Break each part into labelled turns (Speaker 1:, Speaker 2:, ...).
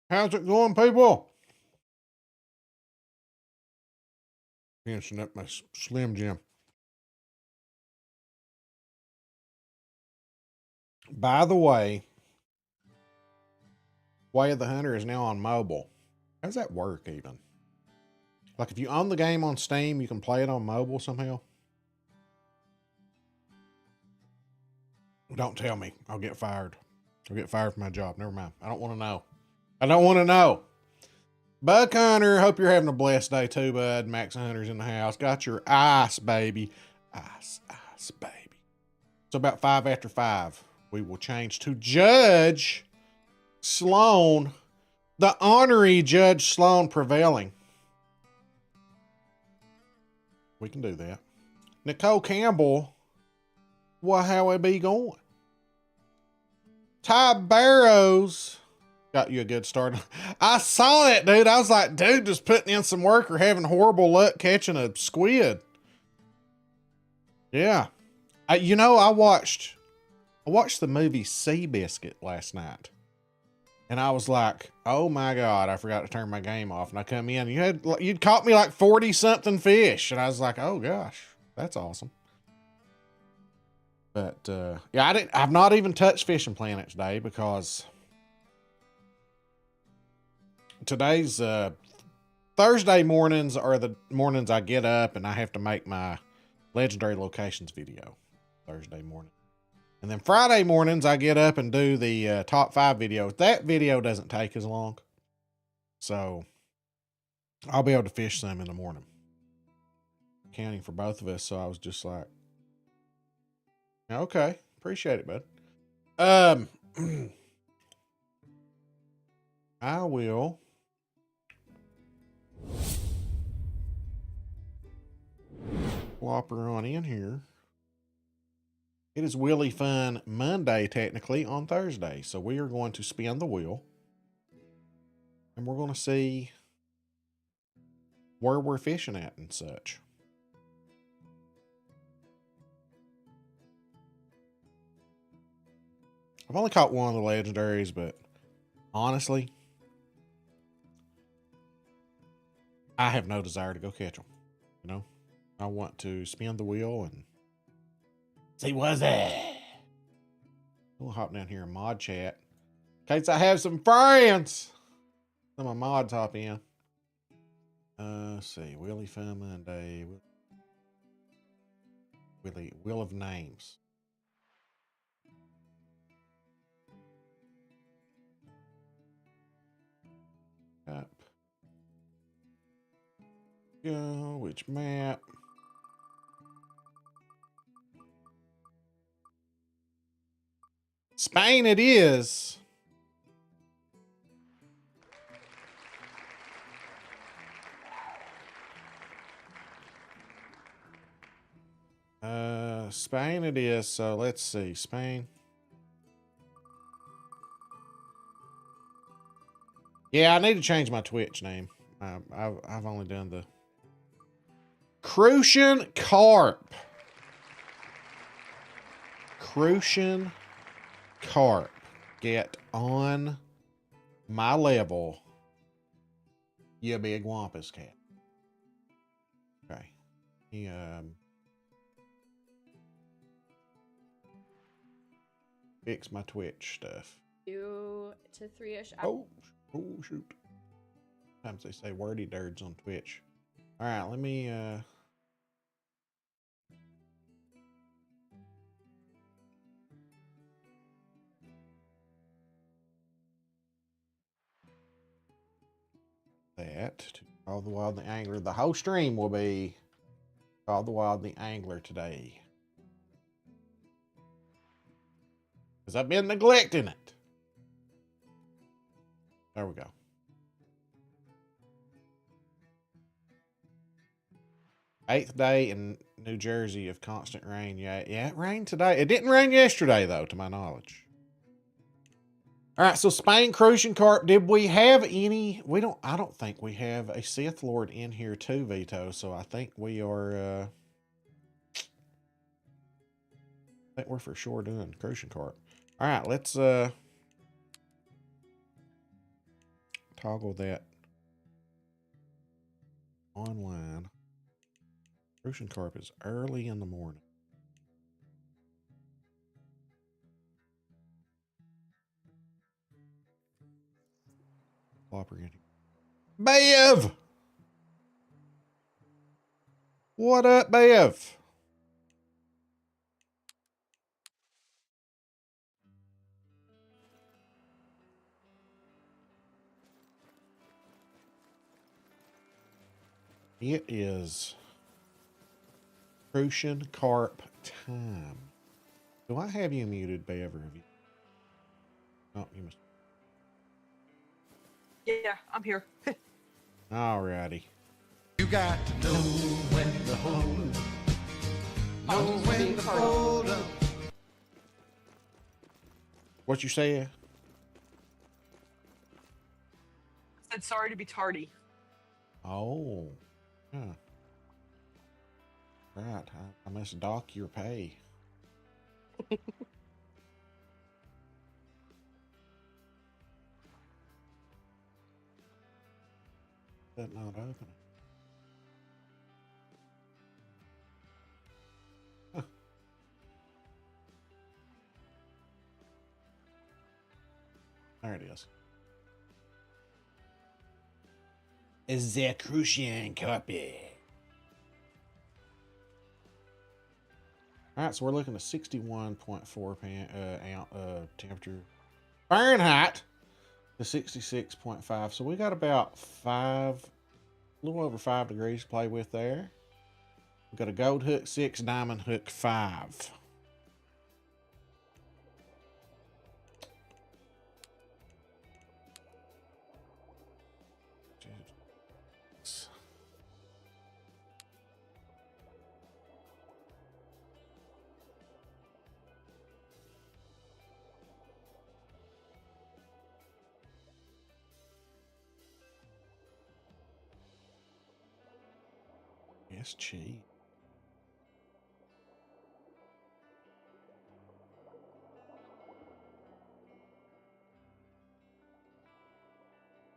Speaker 1: How's it going, people? Finishing up my Slim Jim. By the way of the Hunter is now on mobile. How does that work even? Like if you own the game on Steam, you can play it on mobile somehow? Don't tell me. I'll get fired. I'll get fired from my job. Never mind. I don't want to know. I don't want to know. Buck Hunter, hope you're having a blessed day too, bud. Max Hunter's in the house. Got your ice, baby. Ice, baby. So about 5 after 5, we will change to Judge Slone, the honorary Judge Slone prevailing. We can do that. Nicole Campbell, well, how it be going? Ty Barrows got you a good start. I saw that, dude. I was like, dude, just putting in some work or having horrible luck catching a squid. Yeah. I watched the movie Seabiscuit last night. And I was like, oh my God, I forgot to turn my game off. And I come in, you'd caught me like 40 something fish. And I was like, oh gosh, that's awesome. But, yeah, I've not even touched Fishing Planet today because today's, Thursday mornings are the mornings I get up and I have to make my legendary locations video Thursday morning. And then Friday mornings, I get up and do the top 5 video. That video doesn't take as long. So I'll be able to fish some in the morning. Counting for both of us. So I was just like, okay, appreciate it, bud. I will. Flop her on in here. It is Willy Fun Monday, technically, on Thursday. So we are going to spin the wheel. And we're going to see where we're fishing at and such. I've only caught one of the legendaries, but honestly, I have no desire to go catch them. You know, I want to spin the wheel and see what's that. We'll hop down here in mod chat in case I have some friends. Some of my mods hop in. Let's see, Willy Fun Monday. Wheel of Names. Up. Go, which map? Spain it is. Spain it is. So let's see, Spain. Yeah, I need to change my Twitch name. I've only done the Crucian Carp. Crucian Carp. Get on my level, you big wampus cat. Okay. He, fix my Twitch stuff.
Speaker 2: 2 to 3-ish.
Speaker 1: Oh shoot. Sometimes they say wordy dirds on Twitch. All right, let me that to Call the Wild the Angler. The whole stream will be Call the Wild the Angler today. Because I've been neglecting it. There we go. Eighth day in New Jersey of constant rain. Yeah, it rained today. It didn't rain yesterday, though, to my knowledge. All right, so Spain Crucian Carp. Did we have any? I don't think we have a Sith Lord in here too, Vito. So I think we are. I think we're for sure doing Crucian Carp. All right, let's toggle that online. Crucian carp is early in the morning. Flopper in here. Bev! What up, Bev? It is Crucian carp time. Do I have you muted, Bev, or have you? Oh, you must.
Speaker 3: Yeah, I'm here.
Speaker 1: Alrighty.
Speaker 4: You got to know when to hold up. Know when to fold up.
Speaker 1: What you say?
Speaker 3: I said sorry to be tardy.
Speaker 1: Oh. Huh. Right. I must dock your pay. That not opening. Huh. There it is. Is the Crucian copy? All right, so we're looking at 61.4 temperature Fahrenheit to 66.5. So we got about a little over 5 degrees to play with there. We've got a gold hook 6, diamond hook 5. Yes, cheap.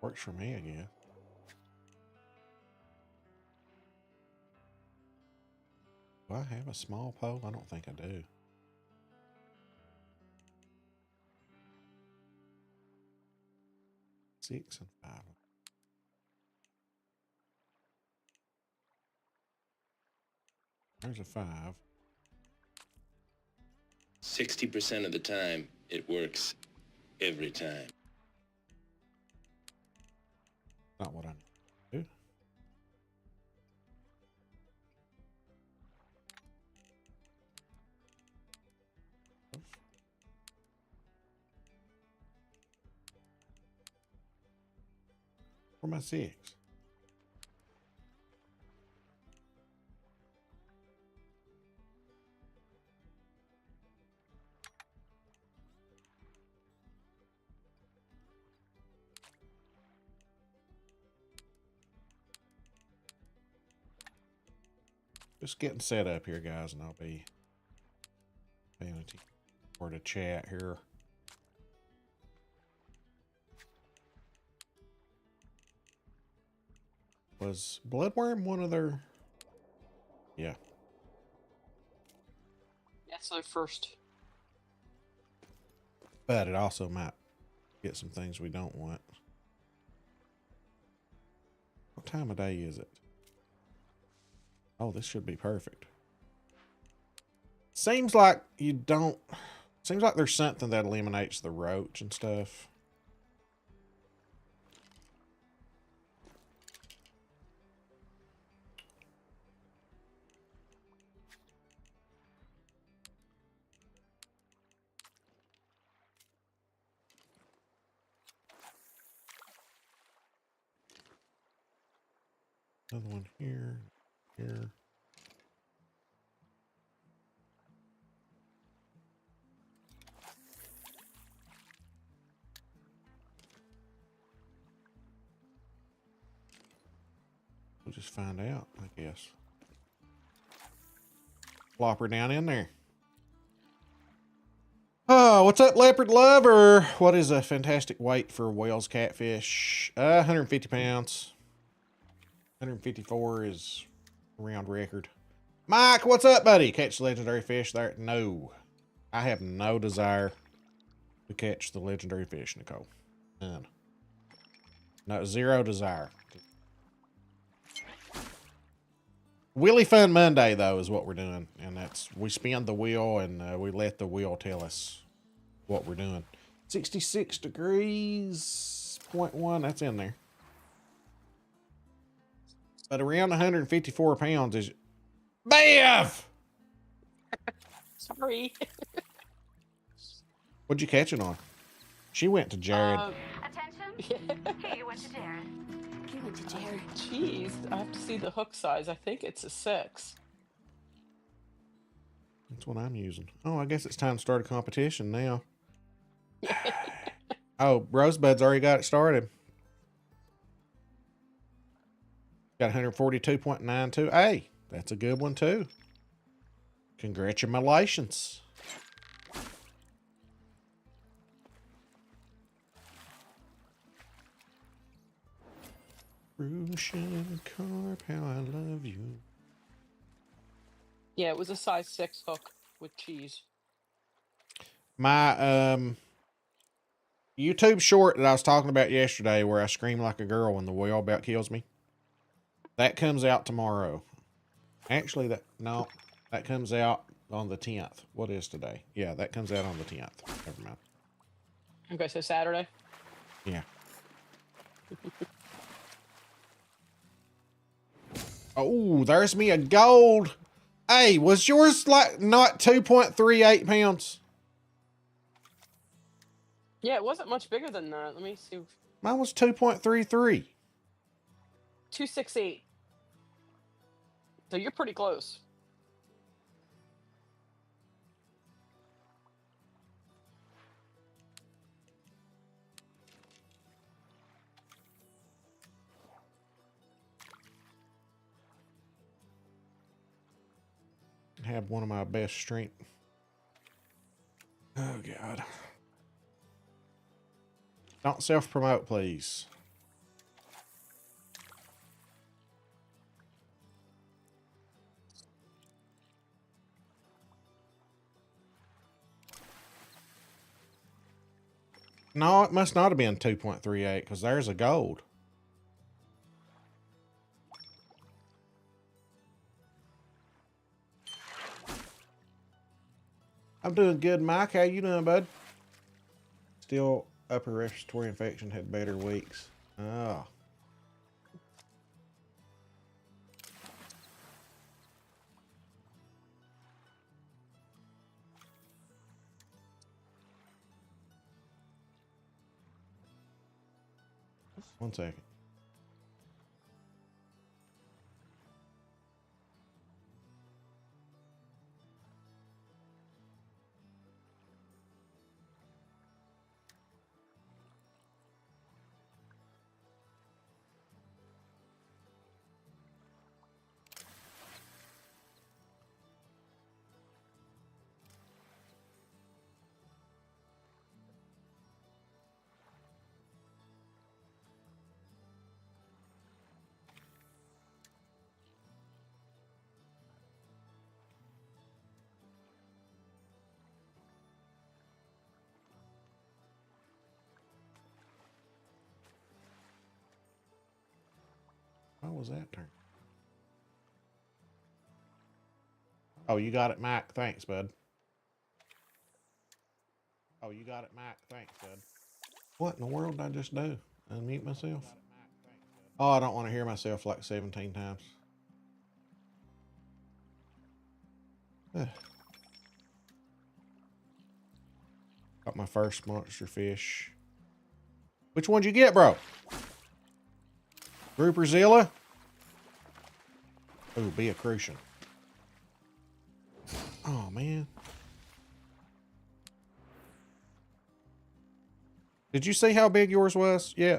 Speaker 1: Works for me, I guess. Do I have a small pole? I don't think I do. Six and 5. There's a 5.
Speaker 5: 60% of the time, it works every time.
Speaker 1: Not what I need to do. For my 6. Just getting set up here, guys, and I'll be paying attention for the chat here. Was Bloodworm one of their... Yeah.
Speaker 3: That's my first.
Speaker 1: But it also might get some things we don't want. What time of day is it? Oh, this should be perfect. Seems like you don't... Seems like there's something that eliminates the roach and stuff. Another one here. Here. We'll just find out, I guess. Plop her down in there. Oh, what's up, leopard lover? What is a fantastic weight for whales catfish? 150 pounds. 154 is around record. Mike, what's up, buddy? Catch the legendary fish there? No. I have no desire to catch the legendary fish, Nicole. None. No, zero desire. Wheelie Fun Monday, though, is what we're doing. And that's, we spin the wheel and we let the wheel tell us what we're doing. 66 degrees, 0.1, that's in there. But around 154 pounds is... Bev!
Speaker 3: Sorry.
Speaker 1: What'd you catch it on? She went to Jared.
Speaker 6: Attention. Hey, you went to Jared. You went to Jared.
Speaker 3: Jeez, I have to see the hook size. I think it's a 6.
Speaker 1: That's what I'm using. Oh, I guess it's time to start a competition now. Oh, Rosebud's already got it started. Got 142.92. Hey, that's a good one too. Congratulations. Russian carp, how I love you.
Speaker 3: Yeah, it was a size 6 hook with cheese.
Speaker 1: My YouTube short that I was talking about yesterday where I scream like a girl when the whale about kills me. That comes out tomorrow. Actually, that comes out on the 10th. What is today? Yeah, that comes out on the 10th. Never mind.
Speaker 3: Okay, so Saturday.
Speaker 1: Yeah. Oh, there's me a gold. Hey, was yours like not 2.38 pounds?
Speaker 3: Yeah, it wasn't much bigger than that. Let me see.
Speaker 1: Mine was 2.33.
Speaker 3: 268. So you're pretty close.
Speaker 1: Have one of my best strength. Oh, God. Don't self-promote, please. No, it must not have been 2.38 because there's a gold. I'm doing good, Mike. How you doing, bud? Still upper respiratory infection, had better weeks. Oh. One second. How was that turn? Oh, you got it, Mike. Thanks, bud. Oh, you got it, Mike. Thanks, bud. What in the world did I just do? Unmute myself? Oh, I don't want to hear myself like 17 times. Got my first monster fish. Which one'd you get, bro? Grouperzilla? Ooh, be a crucian. Oh, man. Did you see how big yours was? Yeah.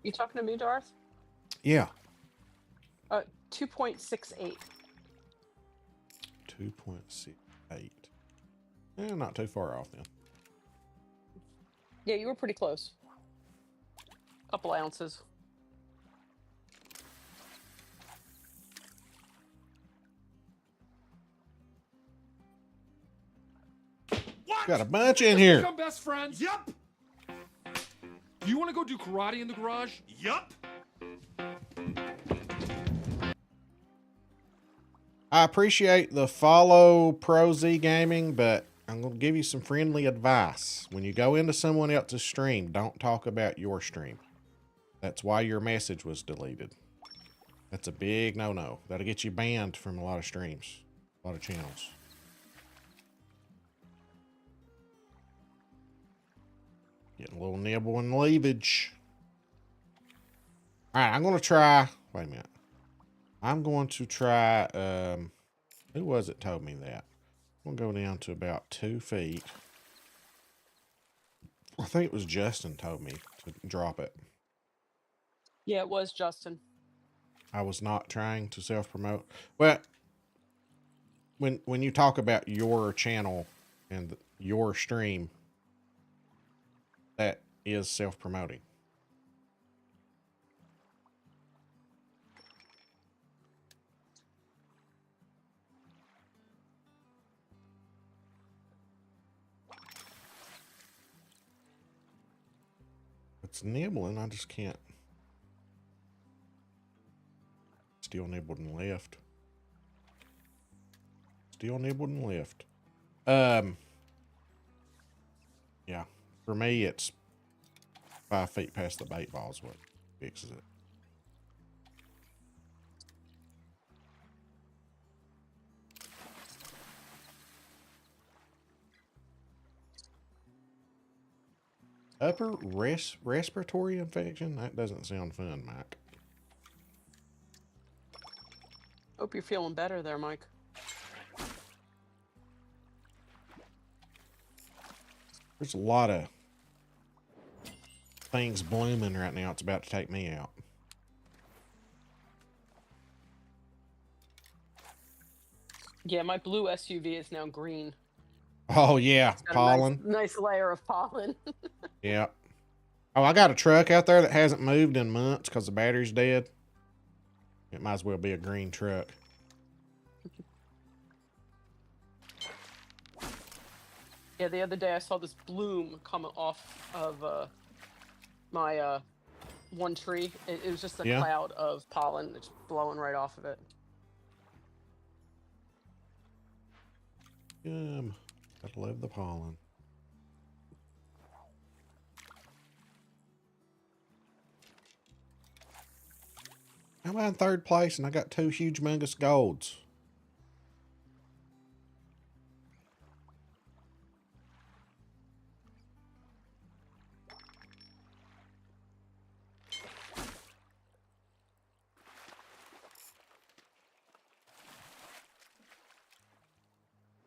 Speaker 3: You talking to me, Darth?
Speaker 1: Yeah.
Speaker 3: 2.68.
Speaker 1: 2.68. Eh, not too far off then.
Speaker 3: Yeah, you were pretty close. Couple ounces.
Speaker 4: What?
Speaker 1: Got a bunch in here.
Speaker 4: Become best friends? Yup. You want to go do karate in the garage? Yup.
Speaker 1: I appreciate the follow Pro Z Gaming, but I'm going to give you some friendly advice. When you go into someone else's stream, don't talk about your stream. That's why your message was deleted. That's a big no-no. That'll get you banned from a lot of streams, a lot of channels. Getting a little nibble and leavage. All right, I'm going to try. Wait a minute. I'm going to try. Who was it told me that? I'm going to go down to about 2 feet. I think it was Justin told me to drop it.
Speaker 3: Yeah, it was Justin.
Speaker 1: I was not trying to self-promote. Well, when you talk about your channel and your stream, that is self-promoting. It's nibbling, I just can't. Still nibbled and left. Still nibbled and left. Yeah. For me, it's 5 feet past the bait ball is what fixes it. Upper respiratory infection? That doesn't sound fun, Mike.
Speaker 3: Hope you're feeling better there, Mike.
Speaker 1: There's a lot of things blooming right now. It's about to take me out.
Speaker 3: Yeah, my blue SUV is now green.
Speaker 1: Oh, yeah.
Speaker 3: It's got a
Speaker 1: Pollen.
Speaker 3: nice layer of pollen.
Speaker 1: Yeah. Oh, I got a truck out there that hasn't moved in months because the battery's dead. It might as well be a green truck.
Speaker 3: Yeah, the other day I saw this bloom coming off of my one tree. It was just a cloud of pollen that's blowing right off of it.
Speaker 1: Gotta love the pollen. I'm in 3rd place and I got 2 huge humongous golds.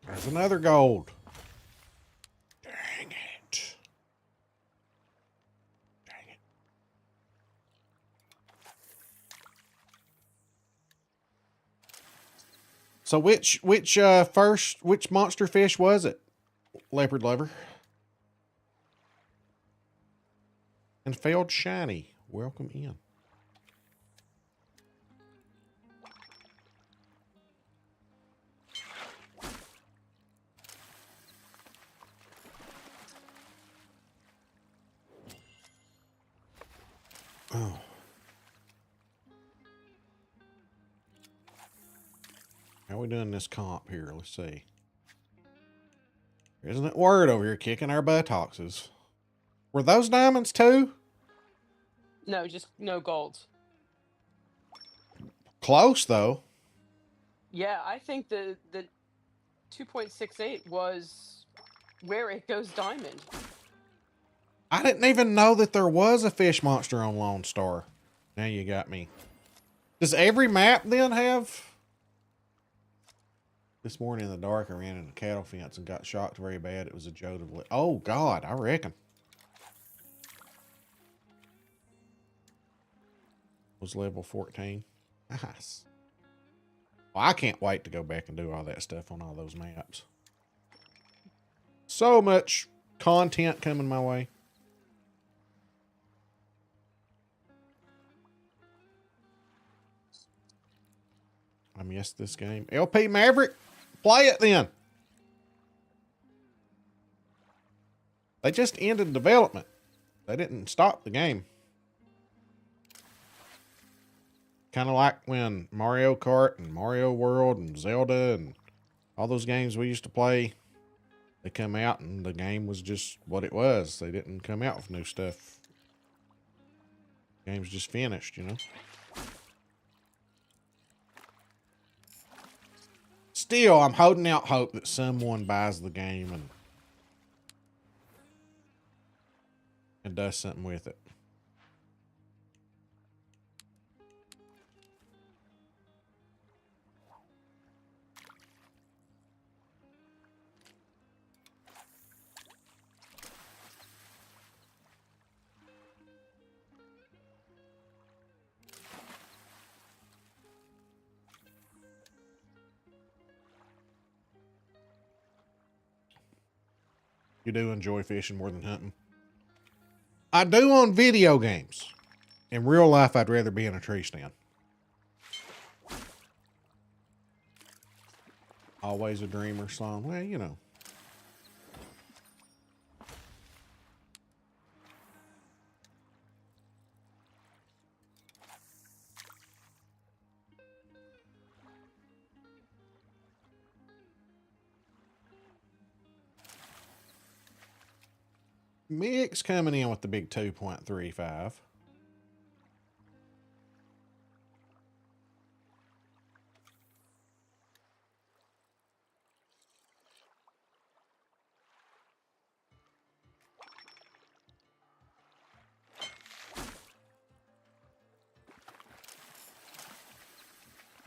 Speaker 1: There's another gold. Dang it. Dang it. So which monster fish was it? Leopard lover. And failed shiny. Welcome in. Oh. How are we doing this comp here? Let's see. Isn't it Word over here kicking our buttocks? Were those diamonds too?
Speaker 3: No, just no golds.
Speaker 1: Close though.
Speaker 3: Yeah, I think the 2.68 was where it goes diamond.
Speaker 1: I didn't even know that there was a fish monster on Lone Star. Now you got me. Does every map then have? This morning in the dark, I ran into a cattle fence and got shocked very bad. It was a jolt of oh God, I reckon. Was level 14. Nice. Well, I can't wait to go back and do all that stuff on all those maps. So much content coming my way. I missed this game. LP Maverick, play it then. They just ended development. They didn't stop the game. Kind of like when Mario Kart and Mario World and Zelda and all those games we used to play, they come out and the game was just what it was. They didn't come out with new stuff. The game's just finished, you know? Still, I'm holding out hope that someone buys the game and does something with it. You do enjoy fishing more than hunting? I do on video games. In real life, I'd rather be in a tree stand. Always a dreamer, Slone. Well, you know. Mix coming in with the big 2.35.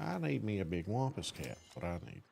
Speaker 1: I need me a big wampus cat. What I need.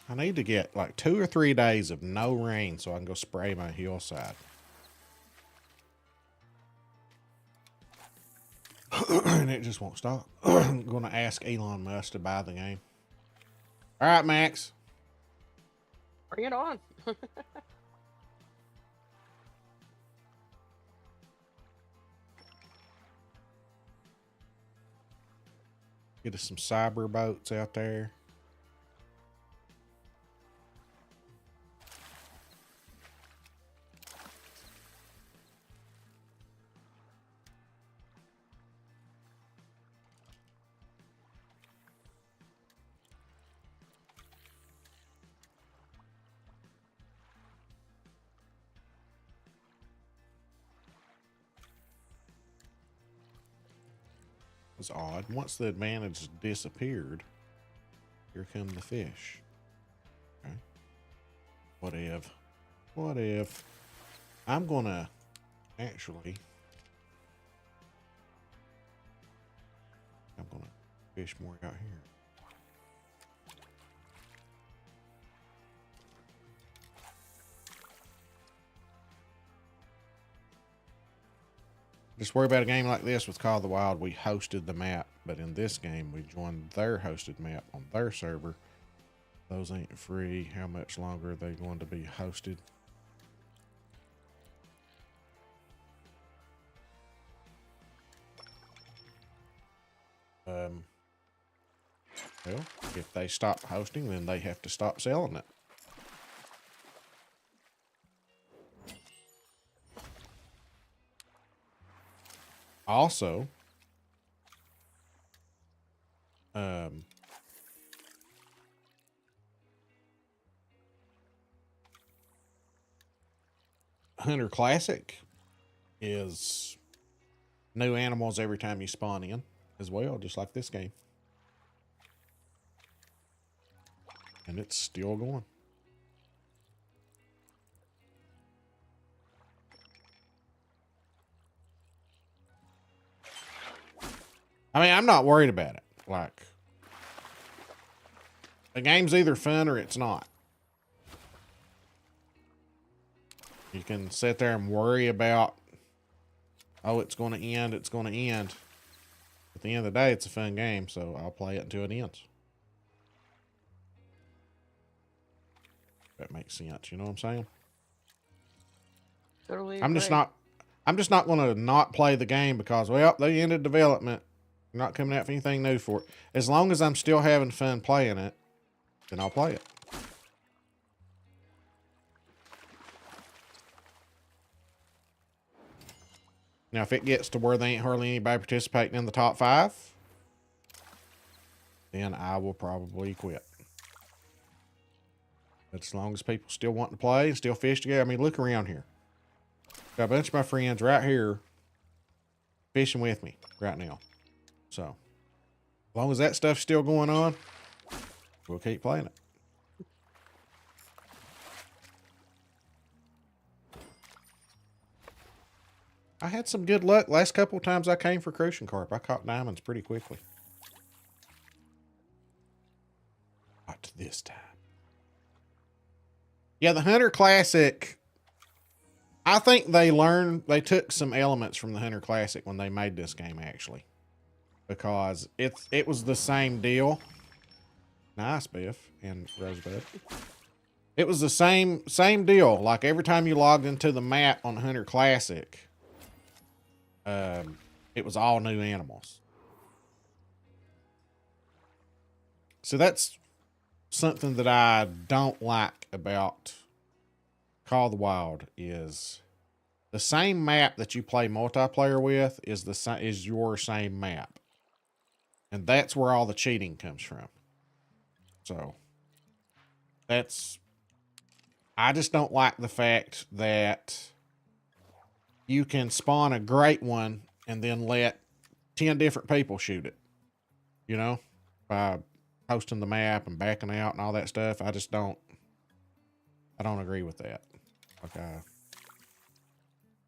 Speaker 1: I need to get like 2 or 3 days of no rain so I can go spray my hillside. And it just won't stop. I'm going to ask Elon Musk to buy the game. All right, Max.
Speaker 3: Bring it on.
Speaker 1: Get us some cyber boats out there. Was odd. Once the advantage disappeared, here come the fish. Okay. What if? What if? I'm gonna actually. I'm gonna fish more out here. Just worry about a game like this with Call of the Wild. We hosted the map, but in this game, we joined their hosted map on their server. Those ain't free. How much longer are they going to be hosted? Well, if they stop hosting, then they have to stop selling it. Also, Hunter Classic is new animals every time you spawn in as well, just like this game. And it's still going. I mean, I'm not worried about it. Like, the game's either fun or it's not. You can sit there and worry about, oh, it's going to end, it's going to end. At the end of the day, it's a fun game, so I'll play it until it ends. That makes sense, you know what I'm saying?
Speaker 3: Totally
Speaker 1: I'm just
Speaker 3: agree.
Speaker 1: not going to not play the game because, well, they ended development. I'm not coming out for anything new for it. As long as I'm still having fun playing it, then I'll play it. Now, if it gets to where there ain't hardly anybody participating in the top 5, then I will probably quit. But as long as people still want to play and still fish together, I mean, look around here. Got a bunch of my friends right here fishing with me right now. So, as long as that stuff's still going on, we'll keep playing it. I had some good luck last couple of times I came for crucian carp. I caught diamonds pretty quickly. Not this time. Yeah, the Hunter Classic, I think they took some elements from the Hunter Classic when they made this game, actually. Because it was the same deal. Nice, Biff and Rosebud. It was the same deal. Like, every time you logged into the map on Hunter Classic, it was all new animals. So that's something that I don't like about Call of the Wild is the same map that you play multiplayer with is your same map. And that's where all the cheating comes from. So I just don't like the fact that you can spawn a great one and then let 10 different people shoot it, you know, by posting the map and backing out and all that stuff. I don't agree with that. Okay.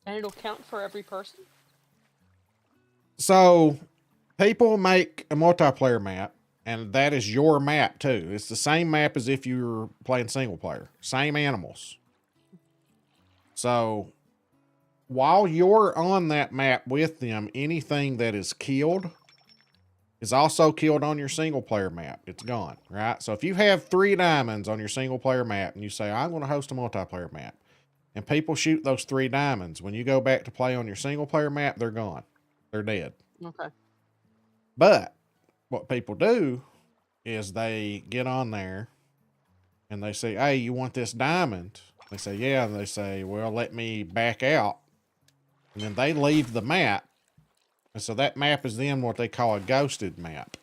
Speaker 3: And it'll count for every person?
Speaker 1: So people make a multiplayer map, and that is your map too. It's the same map as if you were playing single player. Same animals. So while you're on that map with them, anything that is killed is also killed on your single player map. It's gone, right? So if you have 3 diamonds on your single player map and you say, I'm going to host a multiplayer map, and people shoot those 3 diamonds, when you go back to play on your single player map, they're gone. They're dead.
Speaker 3: Okay.
Speaker 1: But what people do is they get on there and they say, hey, you want this diamond? They say, yeah. And they say, well, let me back out. And then they leave the map. And so that map is then what they call a ghosted map.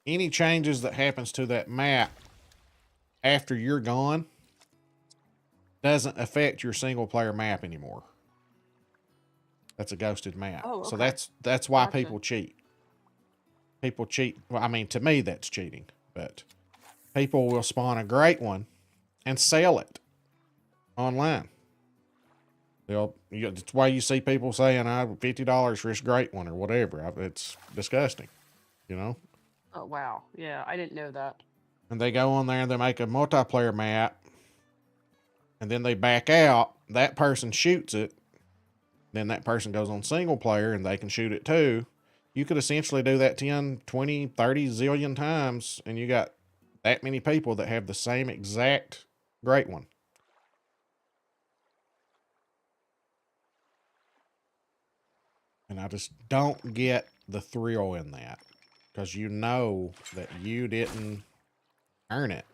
Speaker 1: Any changes that happens to that map after you're gone doesn't affect your single player map anymore. That's a ghosted map.
Speaker 3: Oh, okay.
Speaker 1: So that's why
Speaker 3: Gotcha.
Speaker 1: people cheat. People cheat. Well, I mean, to me, that's cheating. But people will spawn a great one and sell it online. It's why you see people saying, I have $50 for this great one or whatever. It's disgusting, you know?
Speaker 3: Oh, wow. Yeah, I didn't know that.
Speaker 1: And they go on there and they make a multiplayer map, and then they back out. That person shoots it. Then that person goes on single player and they can shoot it too. You could essentially do that 10, 20, 30 zillion times, and you got that many people that have the same exact great one. And I just don't get the thrill in that, because you know that you didn't earn it.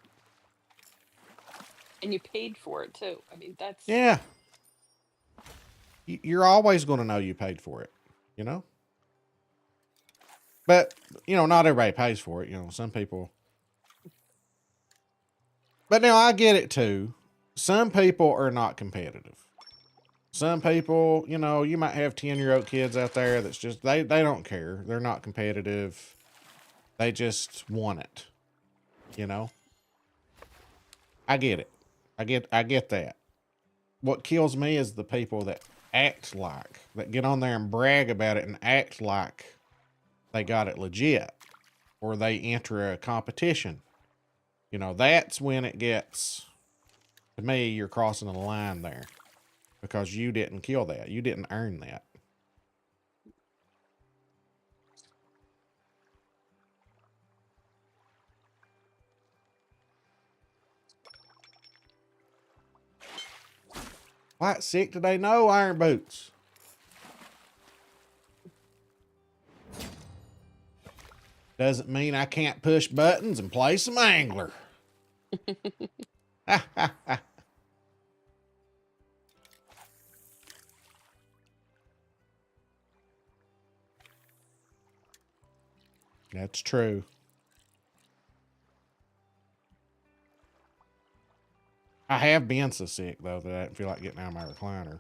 Speaker 3: And you paid for it too. I mean, that's...
Speaker 1: Yeah. You're always going to know you paid for it, you know? But, you know, not everybody pays for it. You know, some people. But now I get it too. Some people are not competitive. Some people, you know, you might have 10-year-old kids out there that's just, they don't care. They're not competitive. They just want it, you know? I get it. I get that. What kills me is the people that act like, that get on there and brag about it and act like they got it legit, or they enter a competition. You know, that's when it gets, to me, you're crossing the line there because you didn't kill that. You didn't earn that. White sick today? No, iron boots. Doesn't mean I can't push buttons and play some angler. That's true. I have been so sick, though, that I didn't feel like getting out of my recliner.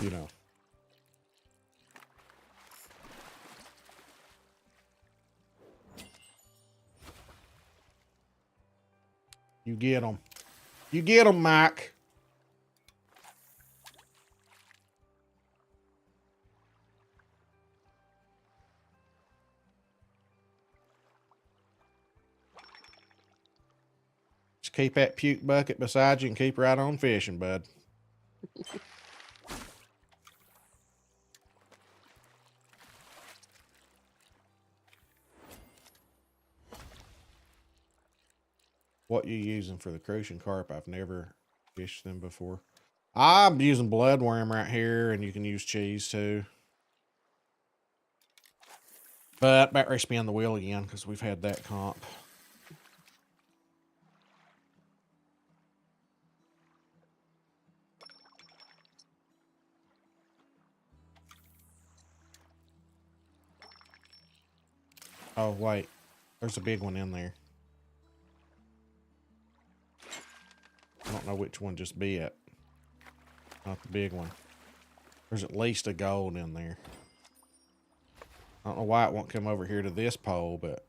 Speaker 1: You know. You get them. You get them, Mike. Just keep that puke bucket beside you and keep right on fishing, bud. What you using for the crucian carp? I've never fished them before. I'm using bloodworm right here, and you can use cheese too. But about ready to spin the wheel again because we've had that comp. Oh, wait. There's a big one in there. I don't know which one just bit. Not the big one. There's at least a gold in there. I don't know why it won't come over here to this pole, but...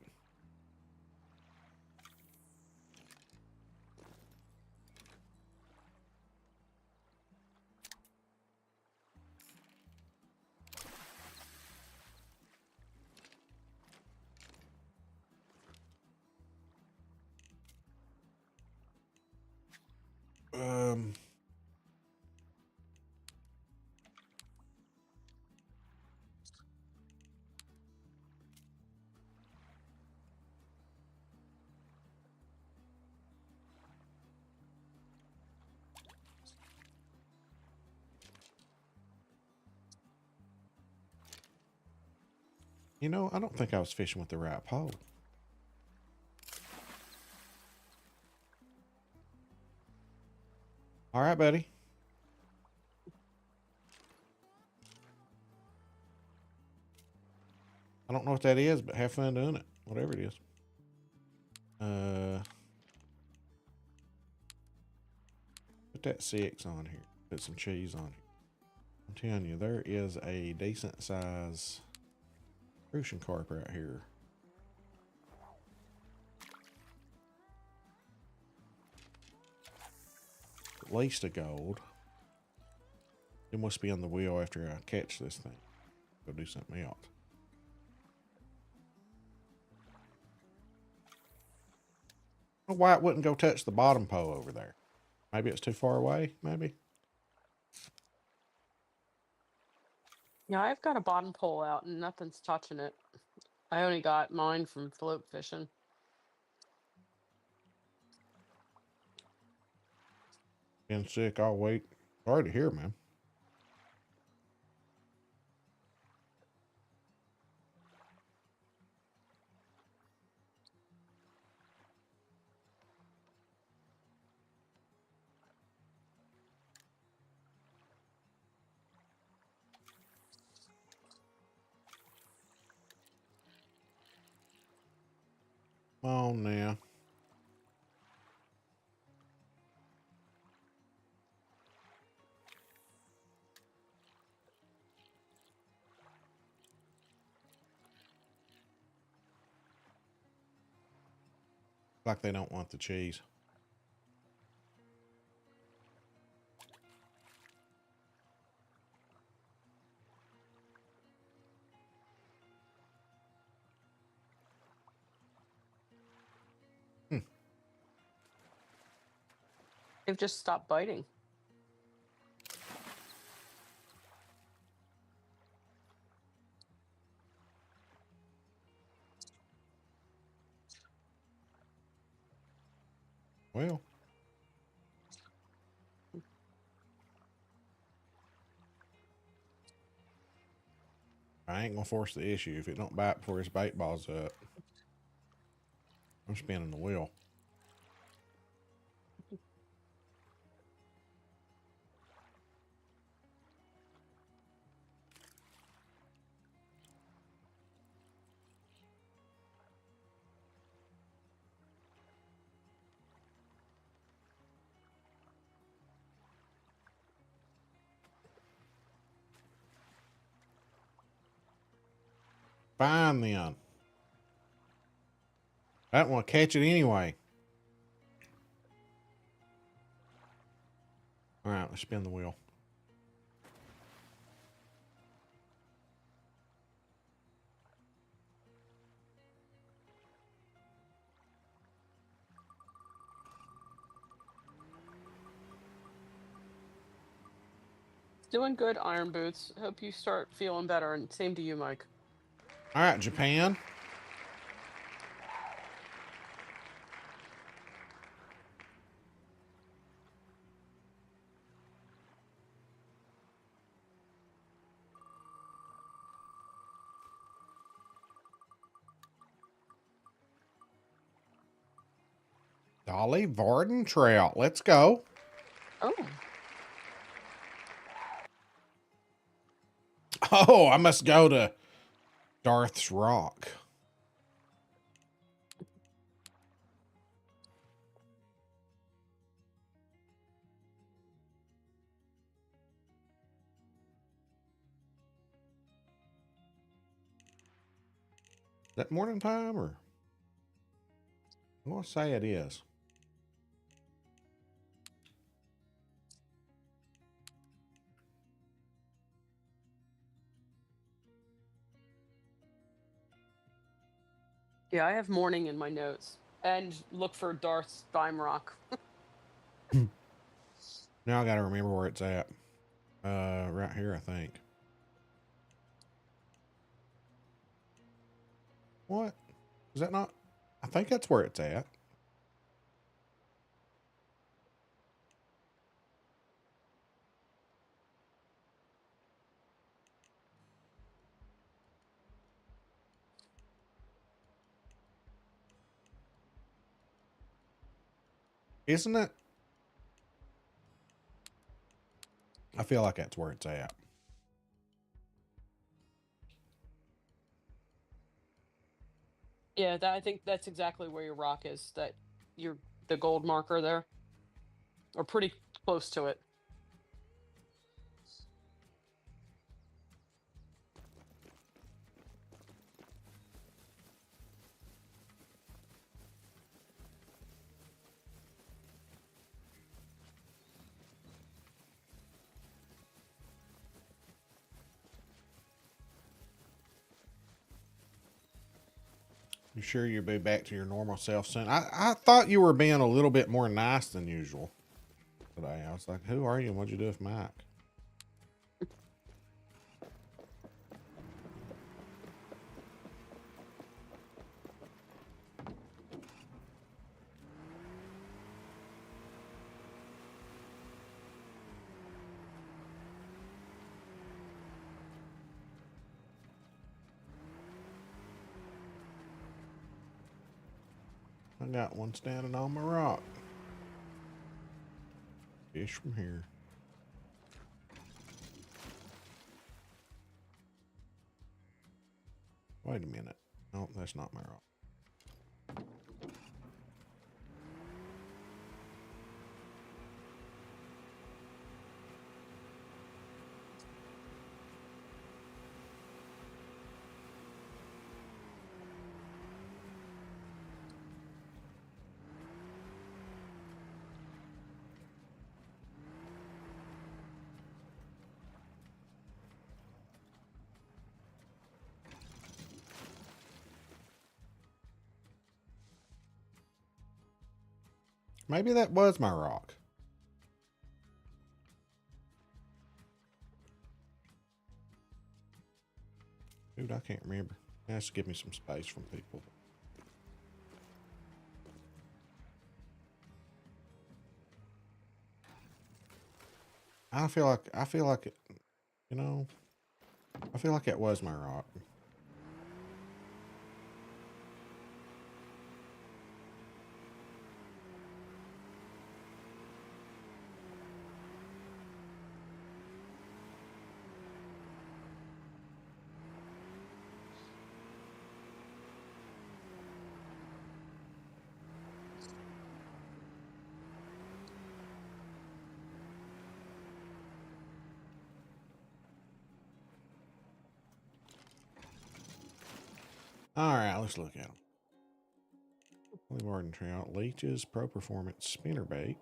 Speaker 1: You know, I don't think I was fishing with the right pole. All right, buddy. I don't know what that is, but have fun doing it. Whatever it is. Put that 6 on here. Put some cheese on here. I'm telling you, there is a decent size crucian carp right here. At least a gold. It must be on the wheel after I catch this thing. Go do something else. I don't know why it wouldn't go touch the bottom pole over there. Maybe it's too far away, maybe.
Speaker 3: Yeah, I've got a bottom pole out and nothing's touching it. I only got mine from float fishing.
Speaker 1: Been sick all week. Sorry to hear, man. Come on now. Like they don't want the cheese.
Speaker 3: They've just stopped biting.
Speaker 1: Well, I ain't gonna force the issue. If it don't bite before his bait ball's up, I'm spinning the wheel. Fine then. I don't want to catch it anyway. All right, let's spin the wheel.
Speaker 3: Doing good, Iron Boots. Hope you start feeling better, and same to you, Mike.
Speaker 1: All right, Japan. Dolly Varden Trout. Let's go.
Speaker 3: Oh.
Speaker 1: Oh, I must go to Darth's Rock. Is that morning time or? I'm going to say it is.
Speaker 3: Yeah, I have morning in my notes. And look for Darth's Dime Rock.
Speaker 1: Now I got to remember where it's at. Right here, I think. What? Is that not? I think that's where it's at. Isn't it? I feel like that's where it's at.
Speaker 3: Yeah, I think that's exactly where your rock is. That you're the gold marker there, or pretty close to it.
Speaker 1: You sure you'll be back to your normal self soon? I thought you were being a little bit more nice than usual today. I was like, who are you and what'd you do with Mike? I got one standing on my rock. Fish from here. Wait a minute. No, that's not my rock. Maybe that was my rock. Dude, I can't remember. It has to give me some space from people. I feel like it, you know, I feel like it was my rock. All right, let's look at them. Holy Warden Trout, Leeches, Pro Performance, Spinnerbait.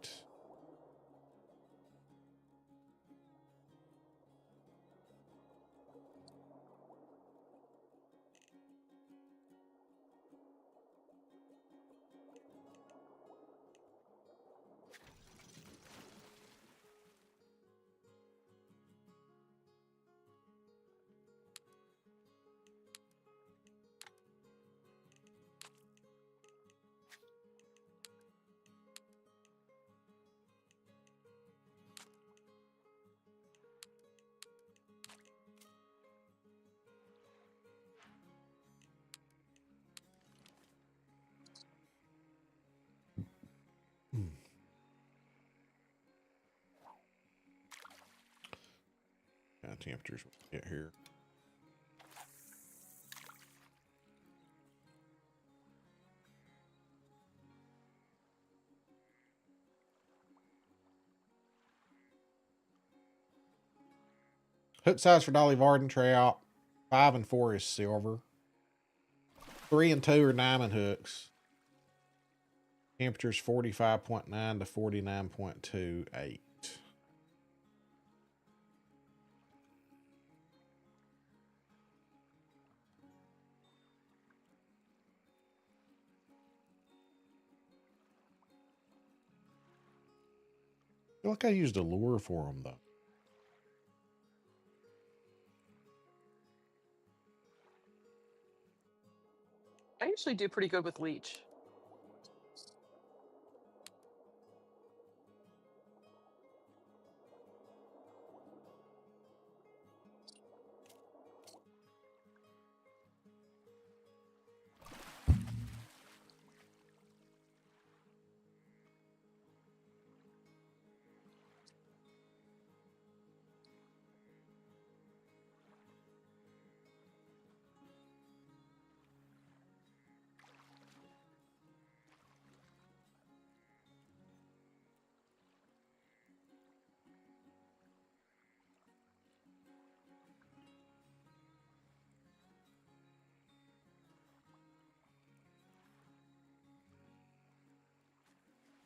Speaker 1: Temperatures we get here. Hook size for Dolly Varden trout, 5 and 4 is silver. 3 and 2 are diamond hooks. Temperatures 45.9 to 49.28. I feel like I used a lure for them though.
Speaker 3: I usually do pretty good with leech.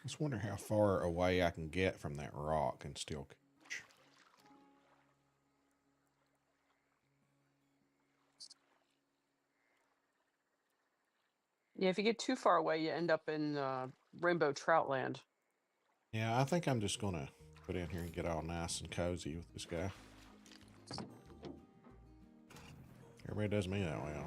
Speaker 1: I just wonder how far away I can get from that rock and still catch.
Speaker 3: Yeah, if you get too far away, you end up in rainbow trout land.
Speaker 1: Yeah, I think I'm just gonna put in here and get all nice and cozy with this guy. Everybody does me that well.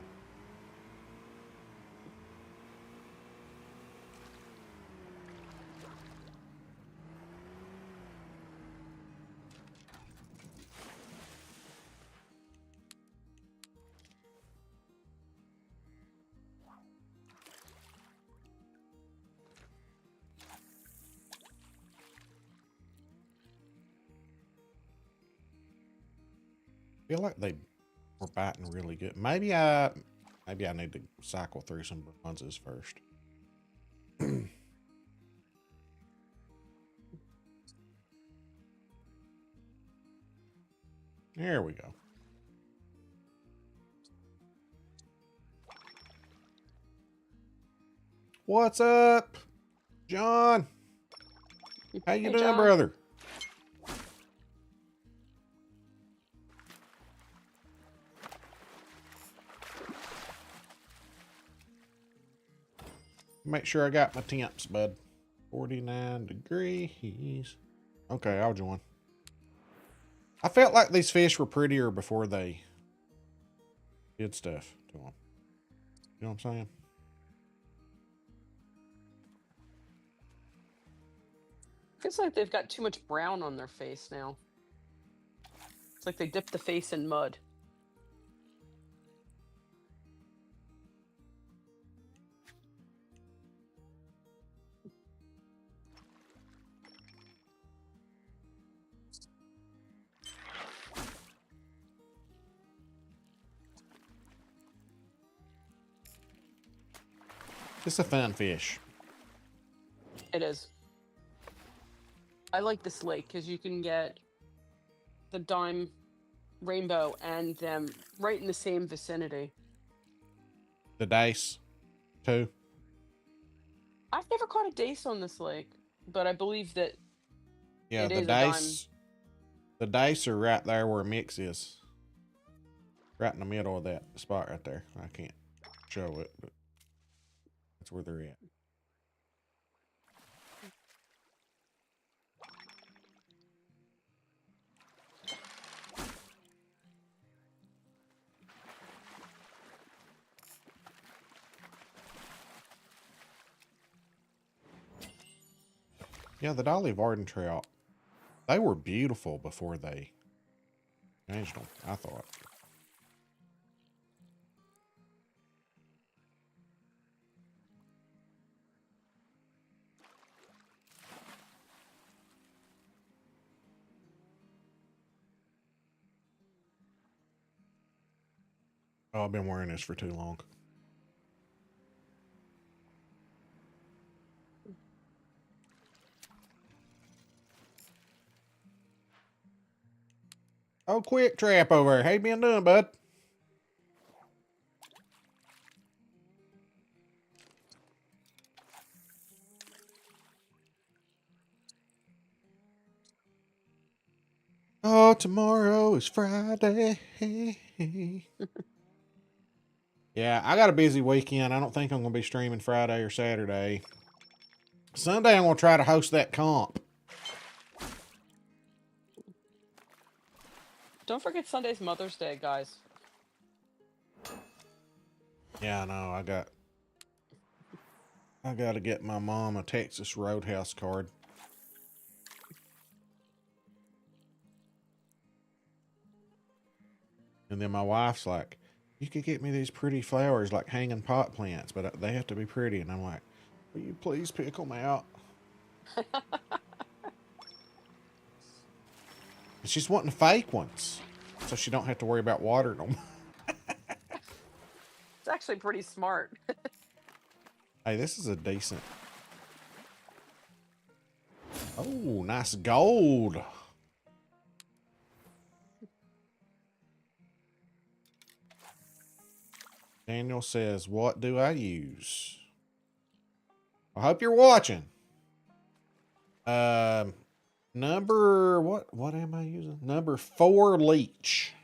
Speaker 1: I feel like they were biting really good. Maybe I need to cycle through some bronzes first. There we go. What's up, John? How you
Speaker 3: Hey,
Speaker 1: doing,
Speaker 3: John.
Speaker 1: brother? Make sure I got my temps, bud. 49 degrees. Okay, I'll join. I felt like these fish were prettier before they Did stuff to them. You know what I'm saying?
Speaker 3: Feels like they've got too much brown on their face now. It's like they dipped the face in mud.
Speaker 1: It's a fun fish.
Speaker 3: It is. I like this lake because you can get the dime rainbow and them right in the same vicinity.
Speaker 1: The dice, too.
Speaker 3: I've never caught a dace on this lake, but I believe that
Speaker 1: Yeah,
Speaker 3: it
Speaker 1: the
Speaker 3: is a dime.
Speaker 1: dice. The dice are right there where mix is. Right in the middle of that spot right there. I can't show it, but that's where they're at. Yeah, the Dolly Varden trout, they were beautiful before they changed them, I thought. Oh, I've been wearing this for too long. Oh, quick trap over there. How you been doing, bud? Oh, tomorrow is Friday. Yeah, I got a busy weekend. I don't think I'm going to be streaming Friday or Saturday. Sunday, I'm going to try to host that comp.
Speaker 3: Don't forget Sunday's Mother's Day, guys.
Speaker 1: Yeah, I know. I got to get my mom a Texas Roadhouse card. And then my wife's like, you could get me these pretty flowers like hanging pot plants, but they have to be pretty. And I'm like, will you please pick them out? And she's wanting fake ones, so she don't have to worry about watering them.
Speaker 3: It's actually pretty smart.
Speaker 1: Hey, this is a decent. Oh, nice gold. Daniel says, what do I use? I hope you're watching. Number, what am I using? Number 4 leech.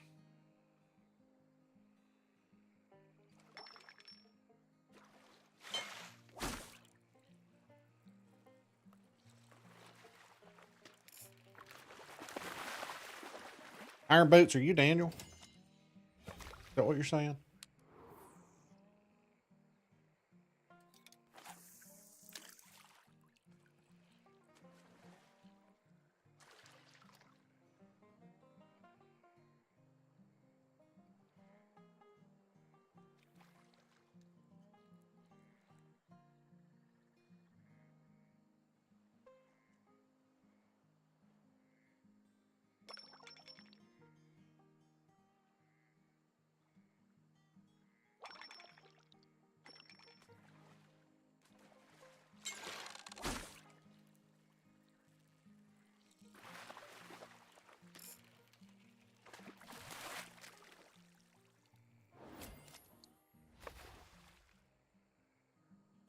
Speaker 1: Iron boots, are you Daniel? Is that what you're saying?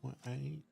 Speaker 1: What, 8?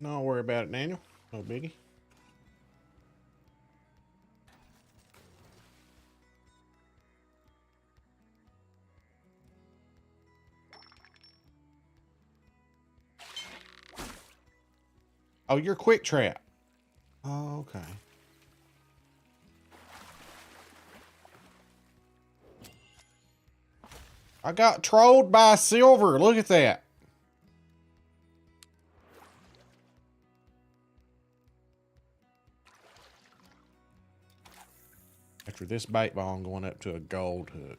Speaker 1: Don't worry about it, Daniel. No biggie. Oh, you're quick trap. Oh, okay. I got trolled by silver. Look at that. After this bait ball, I'm going up to a gold hook.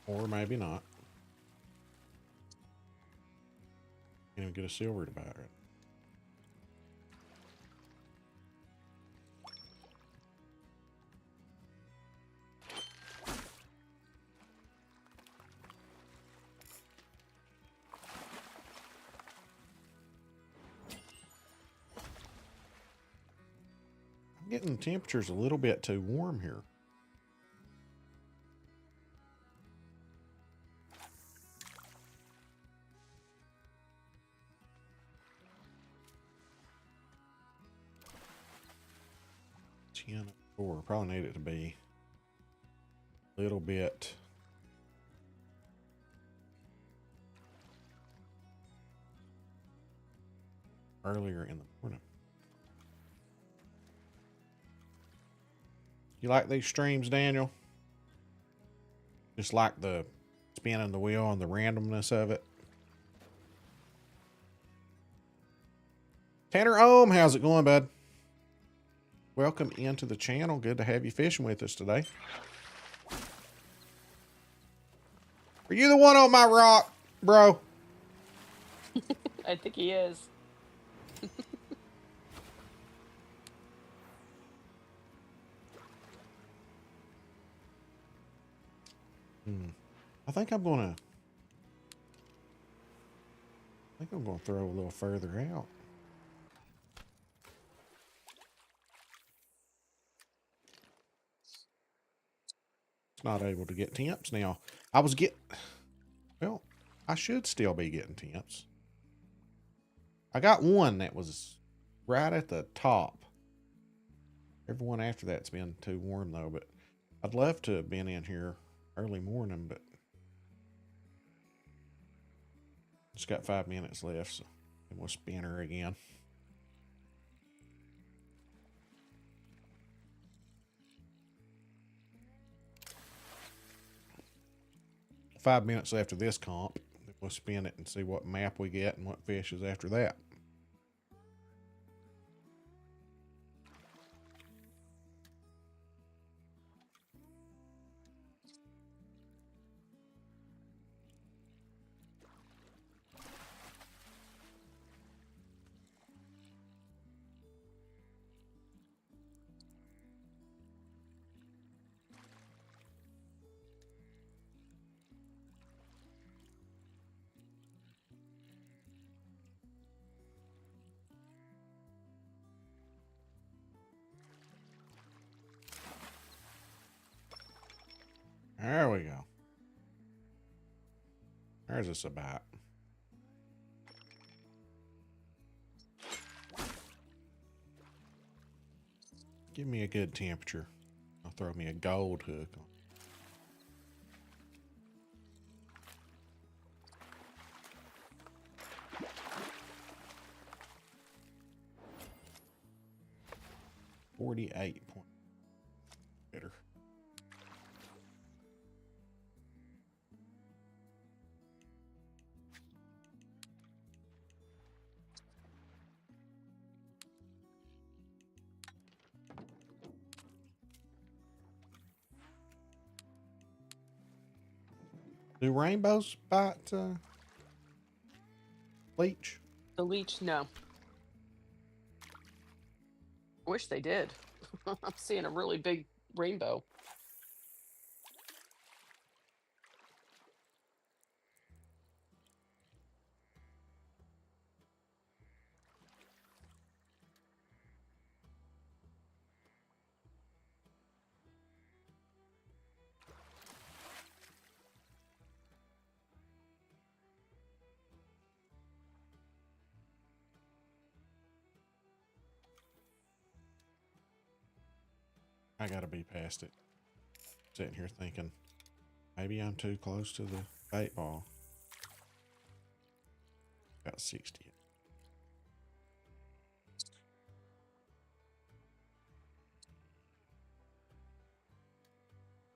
Speaker 1: Or maybe not. Can't even get a silver to buy it. I'm getting the temperatures a little bit too warm here. Or probably need it to be a little bit earlier in the morning. You like these streams, Daniel? Just like the spinning the wheel and the randomness of it. Tanner Ohm, how's it going, bud? Welcome into the channel. Good to have you fishing with us today. Are you the one on my rock, bro?
Speaker 3: I think he is.
Speaker 1: I think I'm gonna throw a little further out. It's not able to get temps now. Well, I should still be getting temps. I got one that was right at the top. Everyone after that's been too warm though, but I'd love to have been in here early morning, but just got 5 minutes left, so we'll spin her again. Five minutes after this comp, we'll spin it and see what map we get and what fish is after that. There we go. There's us a bite. Give me a good temperature. I'll throw me a gold hook on. .48 bitter. Do rainbows bite bleach?
Speaker 3: The leech, no. I wish they did. I'm seeing a really big rainbow.
Speaker 1: I gotta be past it. Sitting here thinking, maybe I'm too close to the bait ball. About 60.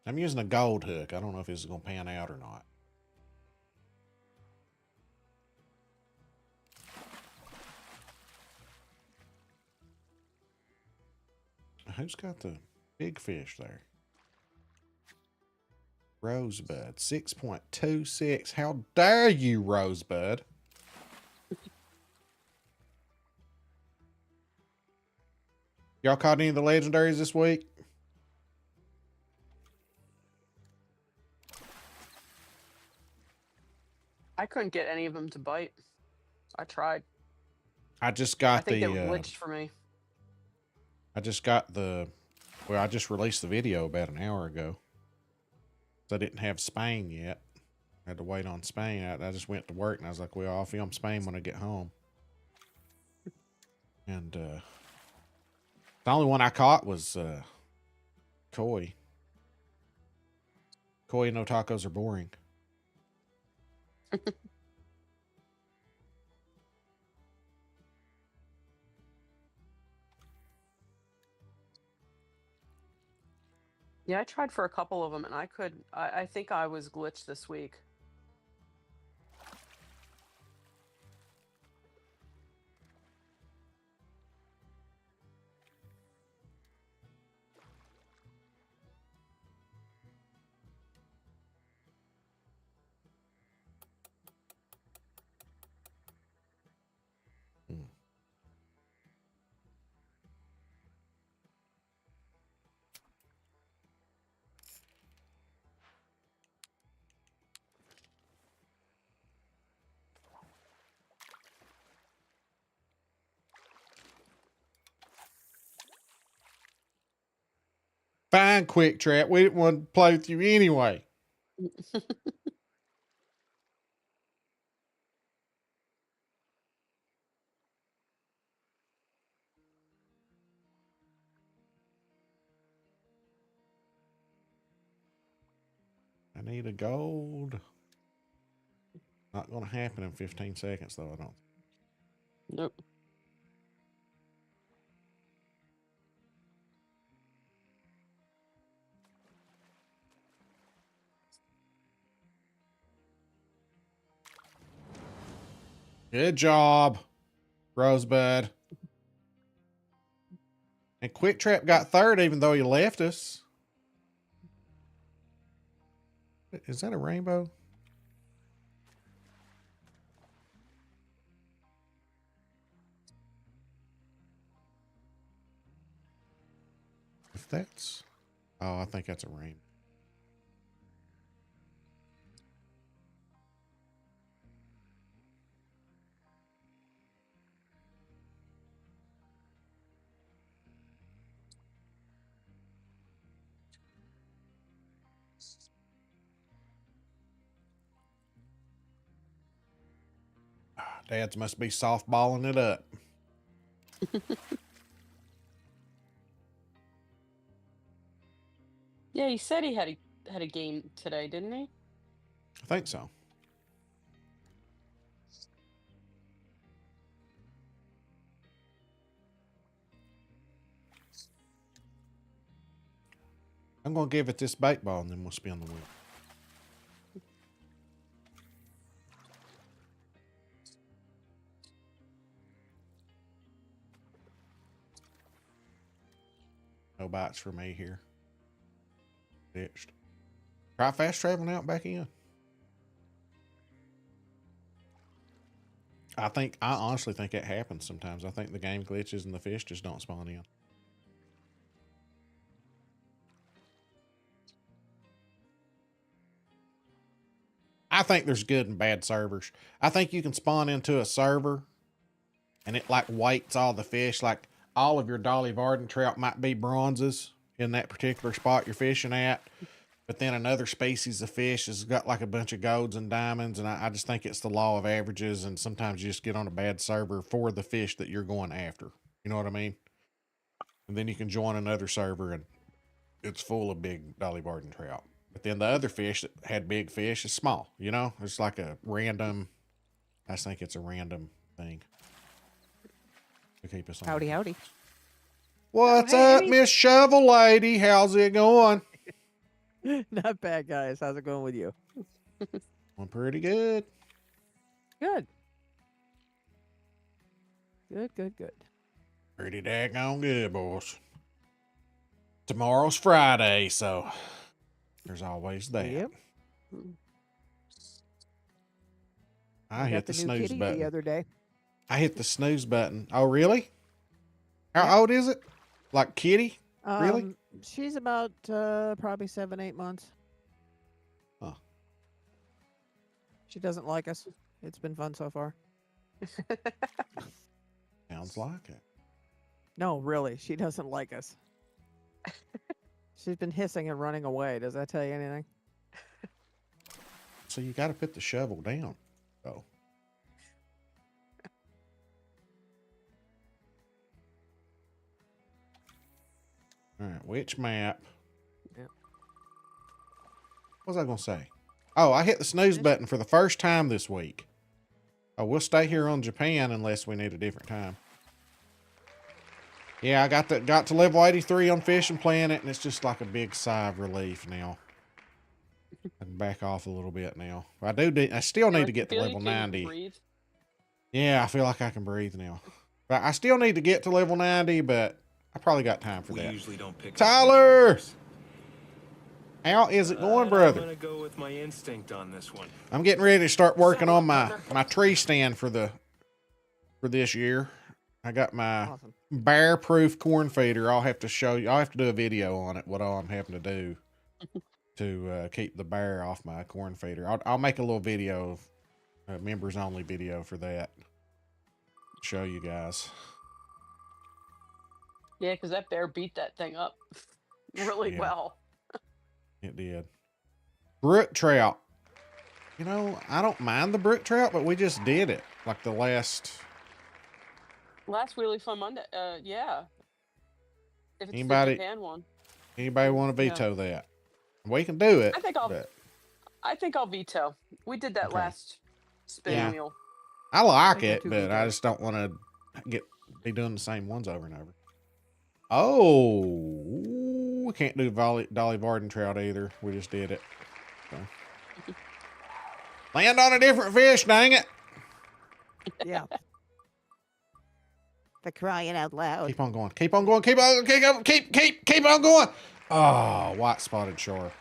Speaker 1: I'm using a gold hook. I don't know if this is gonna pan out or not. Who's got the big fish there? Rosebud, 6.26. How dare you, Rosebud? Y'all caught any of the legendaries this week?
Speaker 3: I couldn't get any of them to bite. I tried.
Speaker 1: I just got
Speaker 3: I think
Speaker 1: the.
Speaker 3: they were glitched for me.
Speaker 1: I just got the. Well, I just released the video about an hour ago. So I didn't have Spain yet. I had to wait on Spain. I just went to work and I was like, well, I'll film Spain when I get home. And the only one I caught was koi. Koi no tacos are boring.
Speaker 3: Yeah, I tried for a couple of them, and I could. I think I was glitched this week.
Speaker 1: Hmm. Fine, Quick Trap. We didn't want to play with you anyway. I need a gold. Not going to happen in 15 seconds, though, I don't.
Speaker 3: Nope.
Speaker 1: Good job, Rosebud. And Quick Trap got third, even though he left us. Is that a rainbow? If that's... Oh, I think that's a rainbow. Dads must be softballing it up.
Speaker 3: Yeah, he said he had a game today, didn't he?
Speaker 1: I think so. I'm going to give it this bait ball and then we'll spin the wheel. No bites for me here. Ditched. Try fast traveling out back in. I honestly think it happens sometimes. I think the game glitches and the fish just don't spawn in. I think there's good and bad servers. I think you can spawn into a server and it like weights all the fish. Like all of your Dolly Varden trout might be bronzes in that particular spot you're fishing at. But then another species of fish has got like a bunch of golds and diamonds. And I just think it's the law of averages. And sometimes you just get on a bad server for the fish that you're going after. You know what I mean? And then you can join another server and it's full of big Dolly Varden trout. But then the other fish that had big fish is small, you know? It's like a random, I just think it's a random thing to keep us on.
Speaker 7: Howdy, howdy.
Speaker 1: What's
Speaker 7: Oh,
Speaker 1: up,
Speaker 7: hey.
Speaker 1: Miss Shovel Lady? How's it going?
Speaker 7: Not bad, guys. How's it going with you?
Speaker 1: Going pretty good.
Speaker 7: Good. Good.
Speaker 1: Pretty daggone good, boys. Tomorrow's Friday, so there's always that.
Speaker 7: Yep.
Speaker 1: I
Speaker 7: got
Speaker 1: hit the
Speaker 7: new
Speaker 1: snooze
Speaker 7: kitty
Speaker 1: button.
Speaker 7: the other day.
Speaker 1: I hit the snooze button. Oh, really? How
Speaker 7: Yeah.
Speaker 1: old is it? Like kitty? Really?
Speaker 7: She's about probably 7-8 months.
Speaker 1: Huh.
Speaker 7: She doesn't like us. It's been fun so far.
Speaker 1: Sounds like it.
Speaker 7: No, really, she doesn't like us. She's been hissing and running away. Does that tell you anything?
Speaker 1: So you got to put the shovel down. Oh. All right, which map?
Speaker 7: Yep.
Speaker 1: What was I going to say? Oh, I hit the snooze button for the first time this week. Oh, we'll stay here on Japan unless we need a different time. Yeah, I got to level 83 on Fishing Planet, and it's just like a big sigh of relief now. I can back off a little bit now. I still need to get to
Speaker 3: Billy,
Speaker 1: level
Speaker 3: can you
Speaker 1: 90.
Speaker 3: breathe?
Speaker 1: Yeah, I feel like I can breathe now. But I still need to get to level 90, but I probably got time for
Speaker 8: We
Speaker 1: that.
Speaker 8: usually don't pick up
Speaker 1: Tyler!
Speaker 8: these
Speaker 1: How is it going,
Speaker 8: I'm
Speaker 1: brother?
Speaker 8: gonna go with my instinct on this one.
Speaker 1: I'm getting ready to start working on my tree stand for this year. I got my
Speaker 7: Awesome.
Speaker 1: bear-proof corn feeder. I'll have to show you. I'll have to do a video on it. What all I'm having to do to keep the bear off my corn feeder. I'll make a little video, members only video for that. Show you guys.
Speaker 3: Yeah, because that bear beat that thing up really
Speaker 1: Yeah.
Speaker 3: well.
Speaker 1: It did. Brook trout. You know, I don't mind the brook trout, but we just did it like the last.
Speaker 3: Last Really Fun Monday. Yeah. If it's
Speaker 1: Anybody-
Speaker 3: the Japan one.
Speaker 1: Anybody want to veto that? We can do it.
Speaker 3: I think I'll veto. We did that
Speaker 1: Okay.
Speaker 3: last spin
Speaker 1: Yeah.
Speaker 3: wheel.
Speaker 1: I like
Speaker 7: I can
Speaker 1: it,
Speaker 7: do
Speaker 1: but I
Speaker 7: veto.
Speaker 1: just don't want to be doing the same ones over and over. Oh, we can't do Dolly Varden trout either. We just did it. So. Land on a different fish, dang it.
Speaker 7: Yeah. For crying out loud.
Speaker 1: Keep on going. Keep on going. Keep on keep on going. Oh, white spotted shark.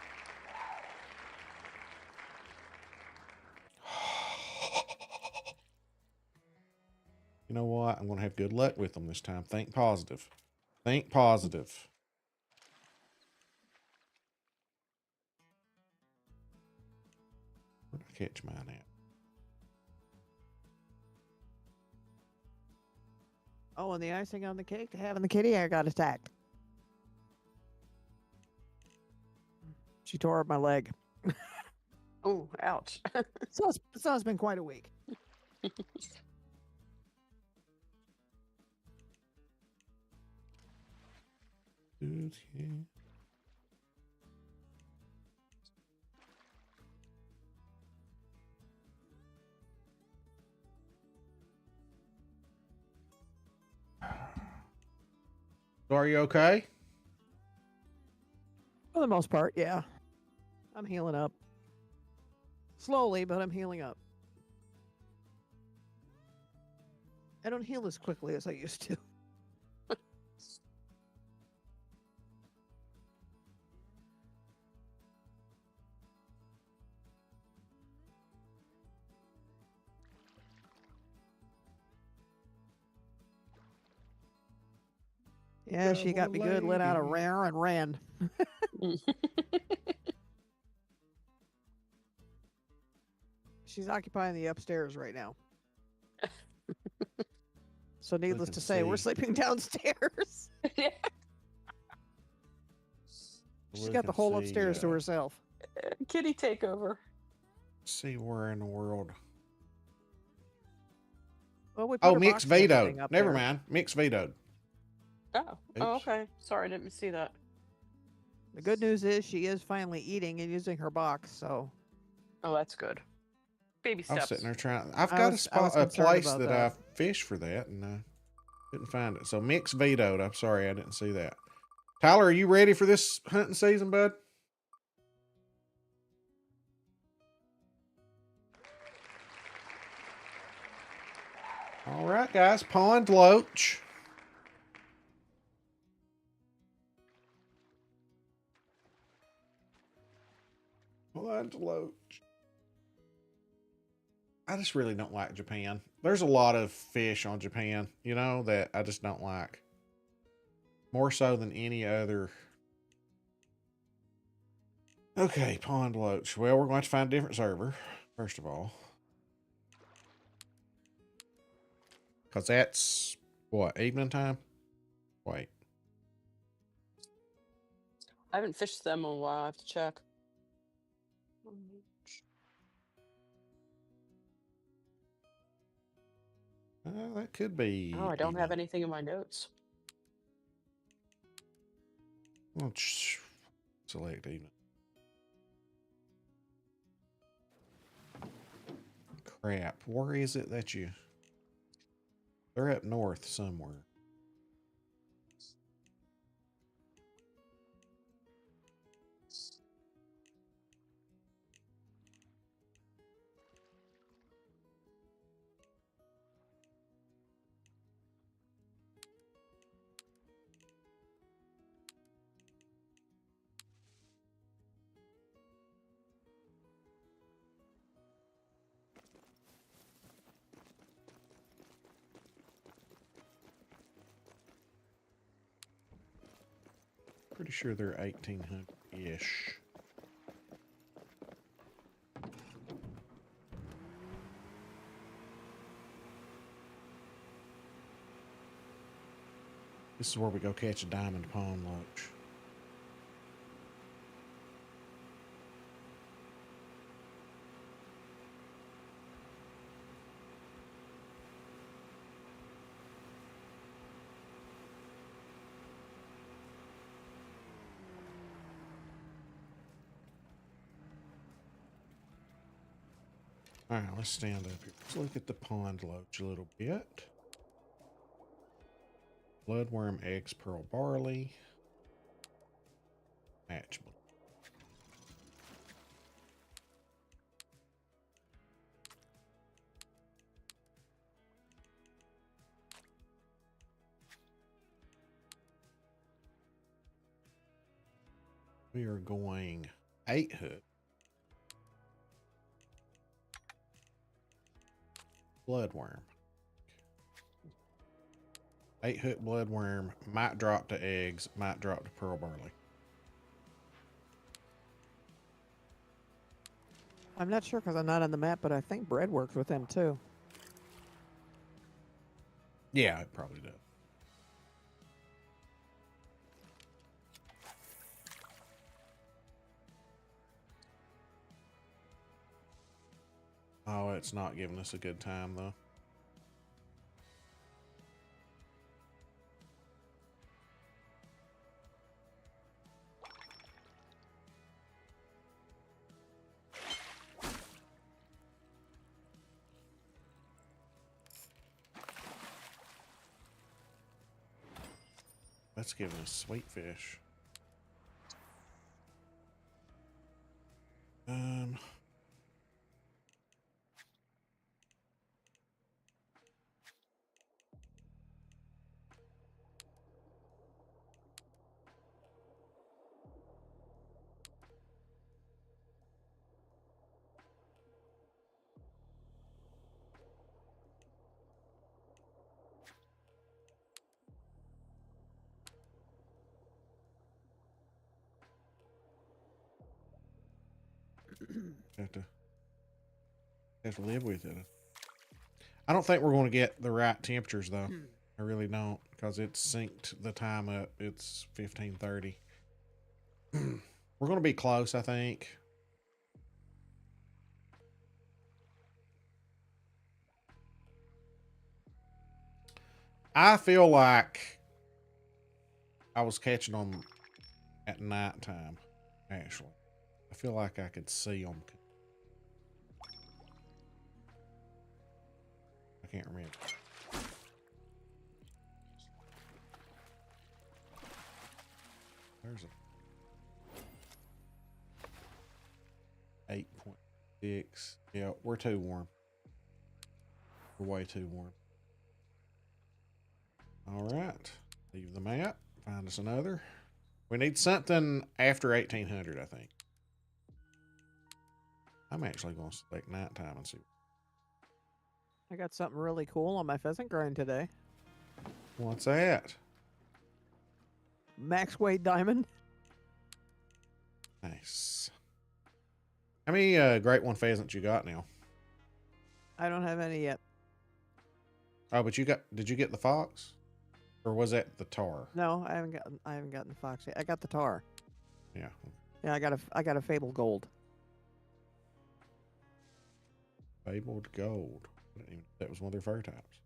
Speaker 1: You know what? I'm going to have good luck with them this time. Think positive. Think positive. Where'd I catch mine at?
Speaker 7: Oh, and the icing on the cake to having the kitty, I got attacked. She tore up my leg.
Speaker 3: Oh, ouch.
Speaker 7: So it's been quite a week.
Speaker 1: So are you okay?
Speaker 7: For the most part, yeah. I'm healing up. Slowly, but I'm healing up. I don't heal as quickly as I used to. Yeah, she got me good, let out a roar and ran. She's occupying the upstairs right now. So needless to say, we're sleeping downstairs.
Speaker 3: Yeah.
Speaker 7: She's got the whole upstairs to herself.
Speaker 3: Kitty takeover.
Speaker 1: See where in the world.
Speaker 7: Well, we put her
Speaker 1: Mix
Speaker 7: boxes and
Speaker 1: vetoed.
Speaker 7: everything up
Speaker 1: Never
Speaker 7: there.
Speaker 1: mind. Mix vetoed.
Speaker 3: Oh. Oh, okay. Sorry, I didn't see that.
Speaker 7: The good news is she is finally eating and using her box, so.
Speaker 3: Oh, that's good. Baby
Speaker 1: I was
Speaker 3: steps.
Speaker 1: sitting there trying. I've got a place that I fish for that, and I couldn't find it. So mix vetoed. I'm sorry, I didn't see that. Tyler, are you ready for this hunting season, bud? All right, guys. Pond loach. Pond loach. I just really don't like Japan. There's a lot of fish on Japan, you know, that I just don't like. More so than any other. Okay, pond loach. Well, we're going to find a different server, first of all. Because that's, what, evening time? Wait.
Speaker 3: I haven't fished them in a while. I have to check.
Speaker 1: That could be.
Speaker 3: Oh, I don't have anything in my notes.
Speaker 1: Well, select evening. Crap. Where is it that you... They're up north somewhere. Pretty sure they're 1800-ish. This is where we go catch a diamond pond loach. All right, let's stand up here. Let's look at the pond loach a little bit. Bloodworm, eggs, pearl barley. Match. We are going 8 hook. Bloodworm. 8 hook bloodworm. Might drop to eggs. Might drop to pearl barley.
Speaker 7: I'm not sure because I'm not on the map, but I think bread works with them too.
Speaker 1: Yeah, it probably does. Oh, it's not giving us a good time though. That's giving us sweet fish. have to live with it. I don't think we're going to get the right temperatures though. I really don't, because it's synced the time up. It's 15:30. We're going to be close, I think. I feel like I was catching them at nighttime, actually. I feel like I could see them. I can't remember. There's a 8.6. Yeah, we're too warm. We're way too warm. All right. Leave the map. Find us another. We need something after 1800, I think. I'm actually going to select nighttime and see.
Speaker 7: I got something really cool on my pheasant grind today.
Speaker 1: What's that?
Speaker 7: Max weight diamond.
Speaker 1: Nice. How many great one pheasants you got now?
Speaker 7: I don't have any yet.
Speaker 1: Oh, but did you get the fox? Or was that the tar?
Speaker 7: No, I haven't gotten the fox yet. I got the tar.
Speaker 1: Yeah.
Speaker 7: Yeah, I got a fabled gold.
Speaker 1: Fabled gold. That was one of their fur types.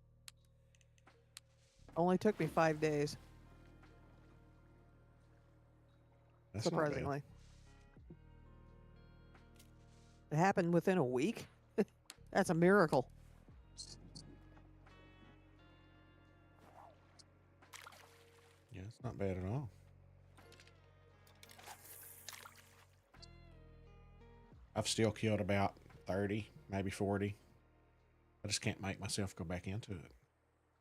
Speaker 7: Only took me 5 days.
Speaker 1: That's not bad.
Speaker 7: Surprisingly. It happened within a week? That's a miracle.
Speaker 1: Yeah, it's not bad at all. I've still killed about 30, maybe 40. I just can't make myself go back into it.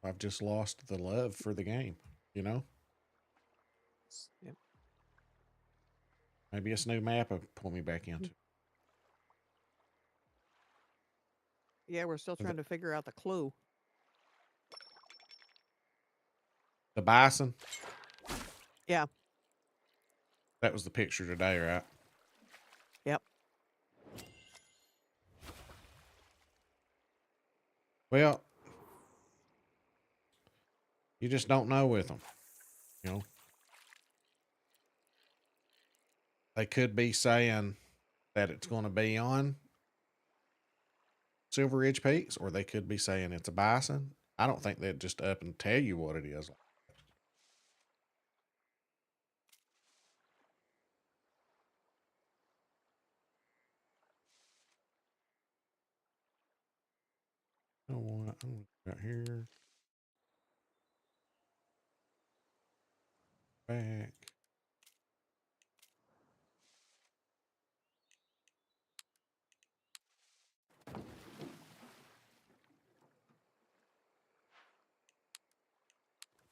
Speaker 1: I've just lost the love for the game, you know?
Speaker 7: Yep.
Speaker 1: Maybe this new map will pull me back into it.
Speaker 7: Yeah, we're still trying to figure out the clue.
Speaker 1: The bison?
Speaker 7: Yeah.
Speaker 1: That was the picture today, right?
Speaker 7: Yep.
Speaker 1: Well, you just don't know with them, you know? They could be saying that it's going to be on Silver Ridge Peaks, or they could be saying it's a bison. I don't think they'd just up and tell you what it is. You know what? I'm going to go out here. Back.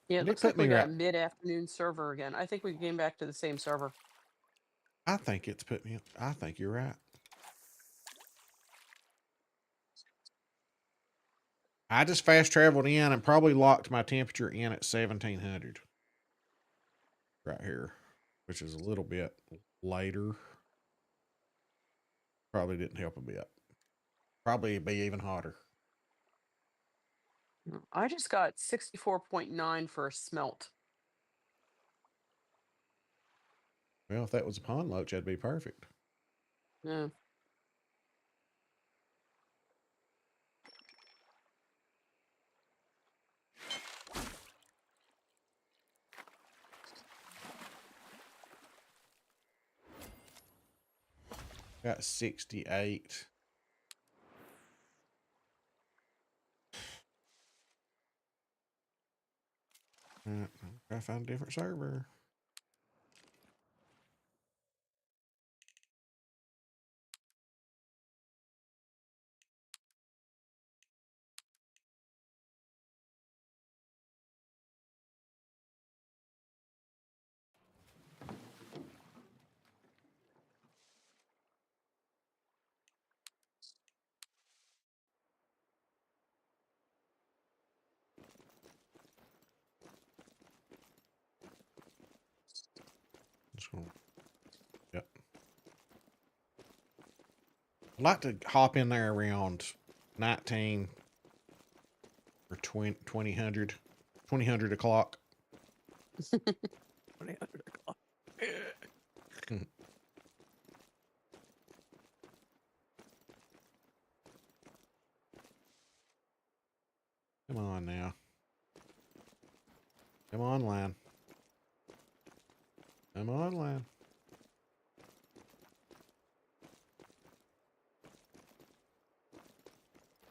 Speaker 3: Yeah, it
Speaker 1: Did it
Speaker 3: looks like
Speaker 1: put
Speaker 3: we
Speaker 1: me
Speaker 3: got a
Speaker 1: right?
Speaker 3: mid-afternoon server again. I think we came back to the same server.
Speaker 1: I think it's put me. I think you're right. I just fast traveled in and probably locked my temperature in at 1700 right here, which is a little bit later. Probably didn't help a bit. Probably be even hotter.
Speaker 3: I just got 64.9 for a smelt.
Speaker 1: Well, if that was a pond loach, that'd be perfect.
Speaker 3: Yeah.
Speaker 1: Got 68. Gotta find a different server. I'd like to hop in there around 19 or 2000 o'clock.
Speaker 7: 100 o'clock.
Speaker 1: Come on now. Come on, Lan. Come on, Lan.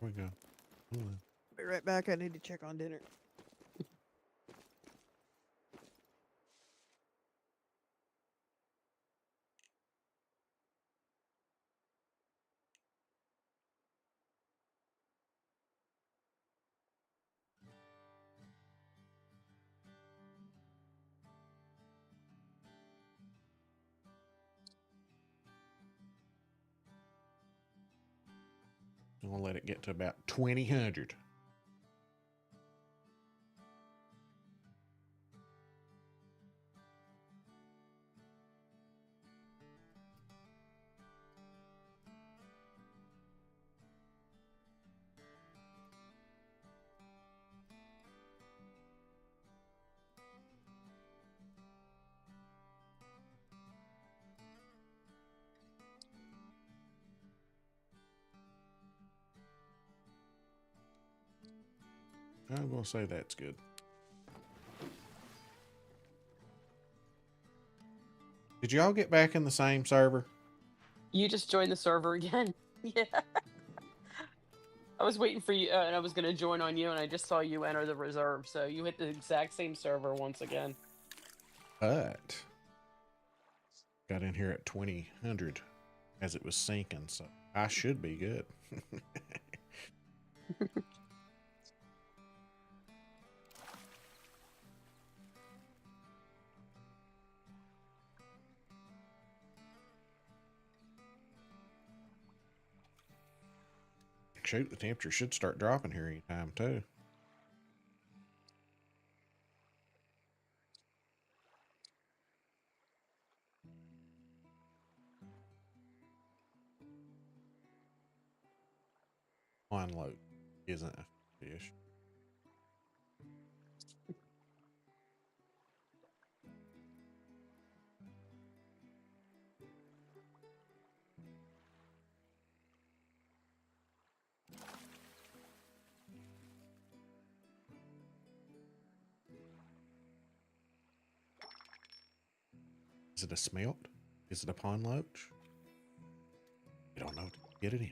Speaker 1: Here we go. Come on.
Speaker 7: Be right back. I need to check on dinner.
Speaker 1: I'm gonna let it get to about 2000. I'm gonna say that's good. Did y'all get back in the same server?
Speaker 3: You just joined the server again. Yeah. I was waiting for you, and I was going to join on you, and I just saw you enter the reserve. So you hit the exact same server once again.
Speaker 1: But got in here at 2000 as it was sinking, so I should be good. Shoot, the temperature should start dropping here anytime too. Pond load isn't a fish. Is it a smelt? Is it a pond loach? You don't know to get it in.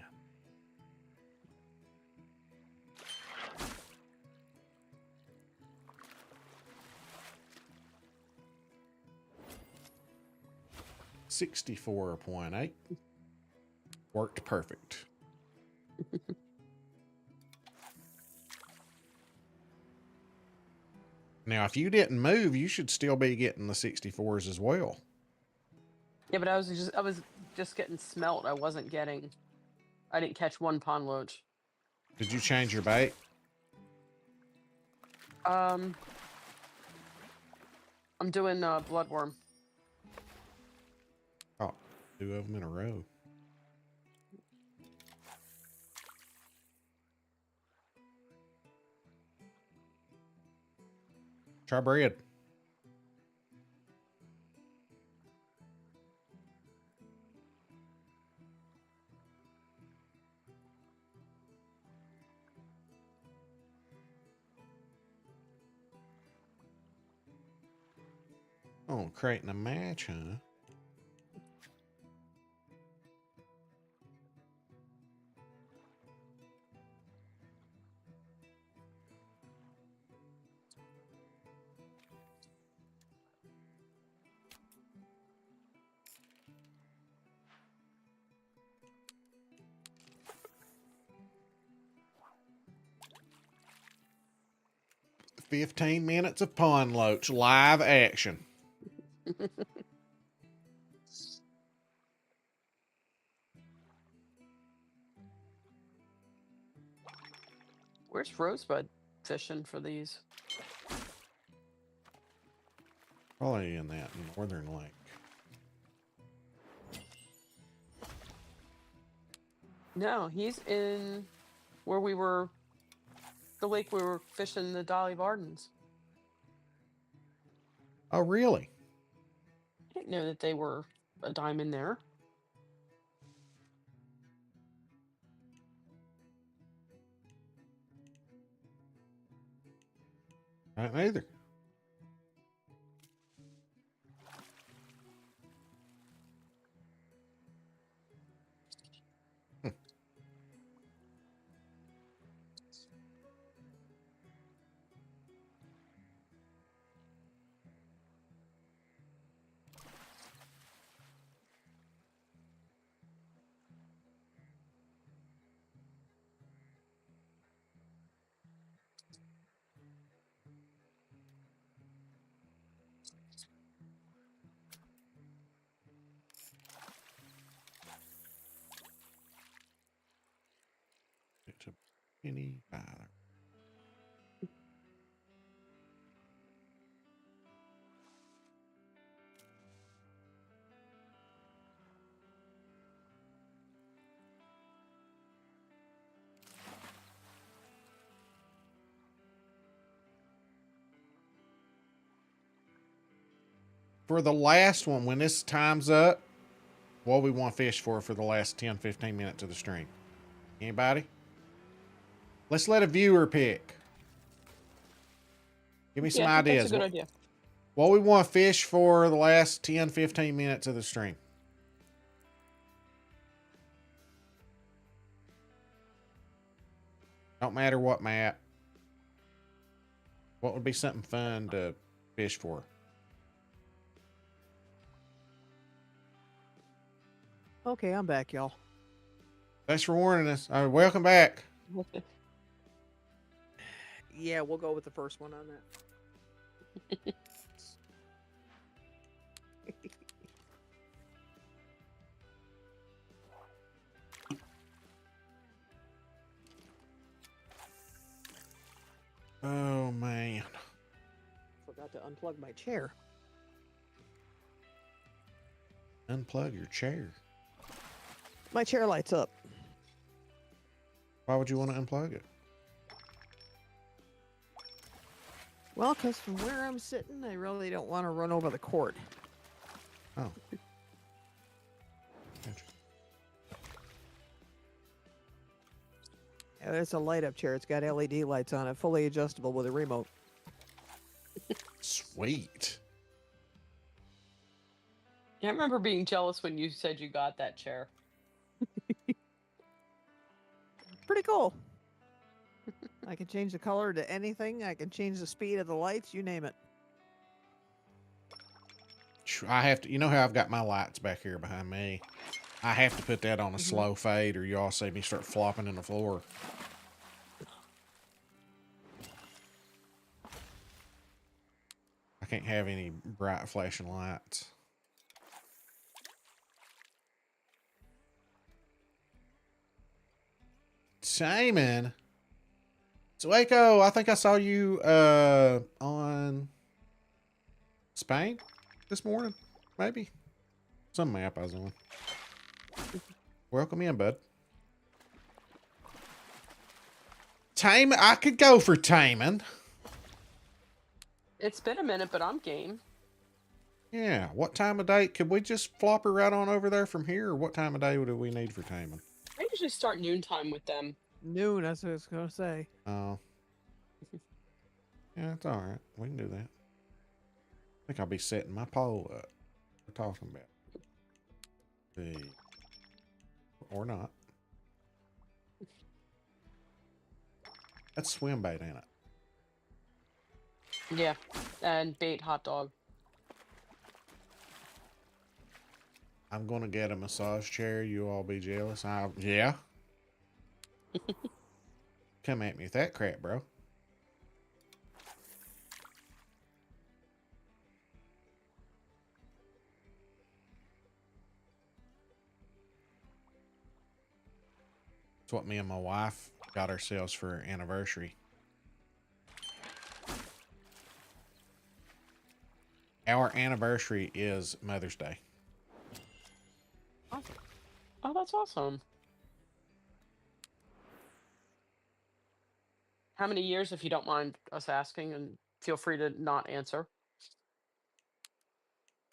Speaker 1: $64.8 worked perfect. Now, if you didn't move, you should still be getting the 64s as well.
Speaker 3: Yeah, but I was just getting smelt. I didn't catch one pond loach.
Speaker 1: Did you change your bait?
Speaker 3: I'm doing bloodworm.
Speaker 1: Oh, 2 of them in a row. Try bread. Oh, creating a match, huh? "15 minutes of pond loach live action."
Speaker 3: Where's Rosebud fishing for these?
Speaker 1: Probably in that northern lake.
Speaker 3: No, he's in where we were, the lake we were fishing the Dolly Vardens.
Speaker 1: Oh, really?
Speaker 3: I didn't know that they were a diamond there.
Speaker 1: I don't either. It's a penny dollar. For the last one, when this time's up, what we want to fish for the last 10, 15 minutes of the stream? Anybody? Let's let a viewer pick. Give me some
Speaker 3: Yeah, I think
Speaker 1: ideas.
Speaker 3: that's a good idea.
Speaker 1: What we want to fish for the last 10, 15 minutes of the stream. Don't matter what map. What would be something fun to fish for?
Speaker 7: Okay, I'm back, y'all.
Speaker 1: Thanks for warning us. Welcome back.
Speaker 7: Yeah, we'll go with the first one on that.
Speaker 1: Oh, man.
Speaker 7: Forgot to unplug my chair.
Speaker 1: Unplug your chair.
Speaker 7: My chair lights up.
Speaker 1: Why would you want to unplug it?
Speaker 7: Well, because from where I'm sitting, I really don't want to run over the cord.
Speaker 1: Oh. Gotcha.
Speaker 7: Yeah, it's a light-up chair. It's got LED lights on it, fully adjustable with a remote.
Speaker 1: Sweet.
Speaker 3: I remember being jealous when you said you got that chair.
Speaker 7: Pretty cool. I can change the color to anything. I can change the speed of the lights. You name it.
Speaker 1: I have to, you know how I've got my lights back here behind me? I have to put that on a slow fade or y'all see me start flopping in the floor. I can't have any bright flashing lights. Simon. So Waco, I think I saw you on Spain this morning, maybe. Some map I was on. Welcome in, bud. Tamon, I could go for Tamon.
Speaker 3: It's been a minute, but I'm game.
Speaker 1: Yeah, what time of day? Could we just flop her right on over there from here? Or what time of day do we need for Tamon?
Speaker 3: I usually start noontime with them.
Speaker 7: Noon, that's what I was going to say.
Speaker 1: Oh. Yeah, it's all right. We can do that. I think I'll be setting my pole up. We're talking about. See. Or not. That's swim bait, ain't it?
Speaker 3: Yeah, and bait hot dog.
Speaker 1: I'm gonna get a massage chair. You all be jealous. Yeah. Come at me with that crap, bro. It's what me and my wife got ourselves for our anniversary. Our anniversary is Mother's Day.
Speaker 3: Awesome. Oh, that's awesome. How many years, if you don't mind us asking, and feel free to not answer.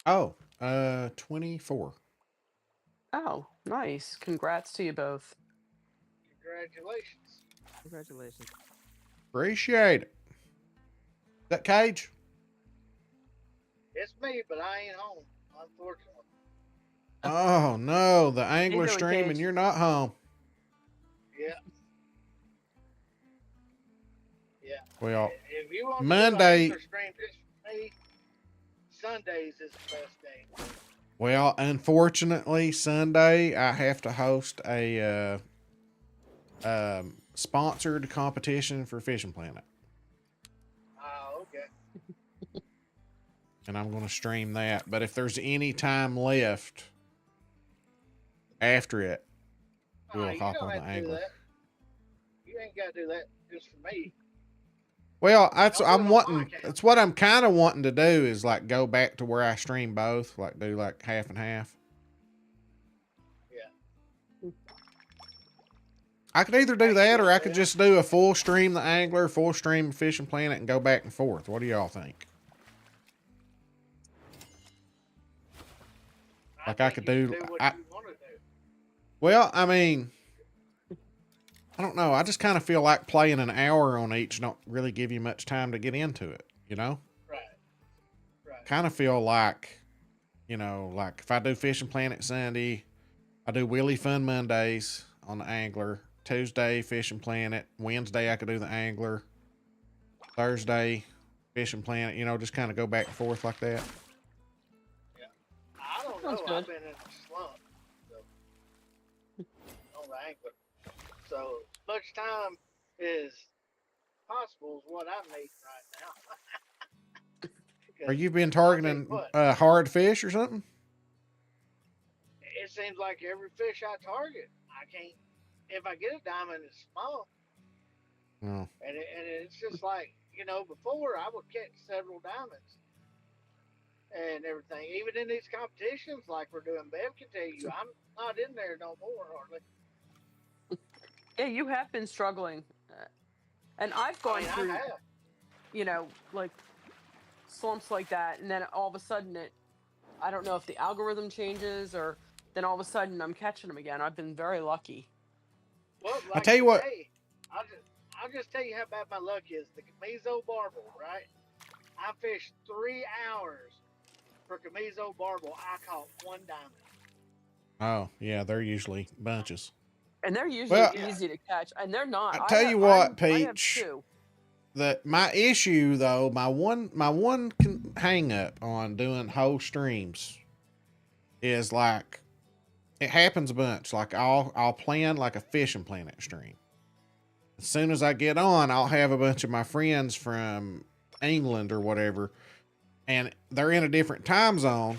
Speaker 1: Oh, 24.
Speaker 3: Oh, nice. Congrats to you both.
Speaker 9: Congratulations.
Speaker 7: Congratulations.
Speaker 1: Appreciate it. Is that Cage?
Speaker 9: It's me, but I ain't home, unfortunately.
Speaker 1: Oh no, the angler
Speaker 3: doing,
Speaker 1: stream and
Speaker 3: Cage?
Speaker 1: you're not home.
Speaker 9: Yeah. Yeah.
Speaker 1: Well,
Speaker 9: If you want
Speaker 1: Monday-
Speaker 9: to do stream just for me, Sundays is the best day.
Speaker 1: Well, unfortunately, Sunday I have to host a sponsored competition for Fishing Planet,
Speaker 9: Oh, okay.
Speaker 1: and I'm going to stream that. But if there's any time left after it, we'll
Speaker 9: you
Speaker 1: hop
Speaker 9: don't
Speaker 1: on the
Speaker 9: have to do
Speaker 1: angler.
Speaker 9: that. You ain't got to do that just for me.
Speaker 1: Well,
Speaker 9: Don't do it
Speaker 1: I'm
Speaker 9: on
Speaker 1: wanting.
Speaker 9: my account.
Speaker 1: That's what I'm kind of wanting to do is like go back to where I stream both, like do like half and half.
Speaker 9: Yeah.
Speaker 1: I could either do that or I could just do a full stream the angler, full stream Fishing Planet, and go back and forth. What do y'all think? Like I could
Speaker 9: think you
Speaker 1: do.
Speaker 9: should what
Speaker 1: I,
Speaker 9: you want to do.
Speaker 1: well, I mean, I don't know. I just kind of feel like playing an hour on each don't really give you much time to get into it. You know,
Speaker 9: Right. Right.
Speaker 1: kind of feel like, you know, like if I do Fishing Planet Sunday, I do Willy Fun Mondays on the angler. Tuesday Fishing Planet. Wednesday I could do the angler. Thursday Fishing Planet. You know, just kind of go back and forth like that.
Speaker 9: I don't
Speaker 3: Sounds
Speaker 9: know.
Speaker 3: good.
Speaker 9: I've been in a slump. So, on the angler. So, as much time as possible is what I'm needing right now. 'Cause
Speaker 1: Are you been
Speaker 9: I'll tell you
Speaker 1: targeting
Speaker 9: what,
Speaker 1: hard fish or something?
Speaker 9: it seems like every fish I target, I can't. If I get a diamond, it's small,
Speaker 1: Oh.
Speaker 9: and it's just like before I would catch several diamonds and everything. Even in these competitions, like we're doing, Bev can tell you, I'm not in there no more hardly.
Speaker 3: Yeah, you have been struggling, and I've
Speaker 9: I
Speaker 3: gone
Speaker 9: mean,
Speaker 3: through,
Speaker 9: I have.
Speaker 3: like slumps like that, and then all of a sudden I don't know if the algorithm changes or then all of a sudden I'm catching them again. I've been very lucky.
Speaker 9: Well,
Speaker 1: I tell you what.
Speaker 9: today, I'll just tell you how bad my luck is. The Camiso Barbel, right? I fished 3 hours for Camiso Barbel. I caught 1 diamond.
Speaker 1: Oh, yeah, they're usually bunches.
Speaker 3: And they're usually
Speaker 1: Well,
Speaker 3: easy to catch, and they're not.
Speaker 1: I tell you what,
Speaker 3: I have
Speaker 1: Peach.
Speaker 3: 2.
Speaker 1: My issue though, my one hang up on doing whole streams is like it happens a bunch. Like I'll plan like a Fishing Planet stream. As soon as I get on, I'll have a bunch of my friends from England or whatever, and they're in a different time zone,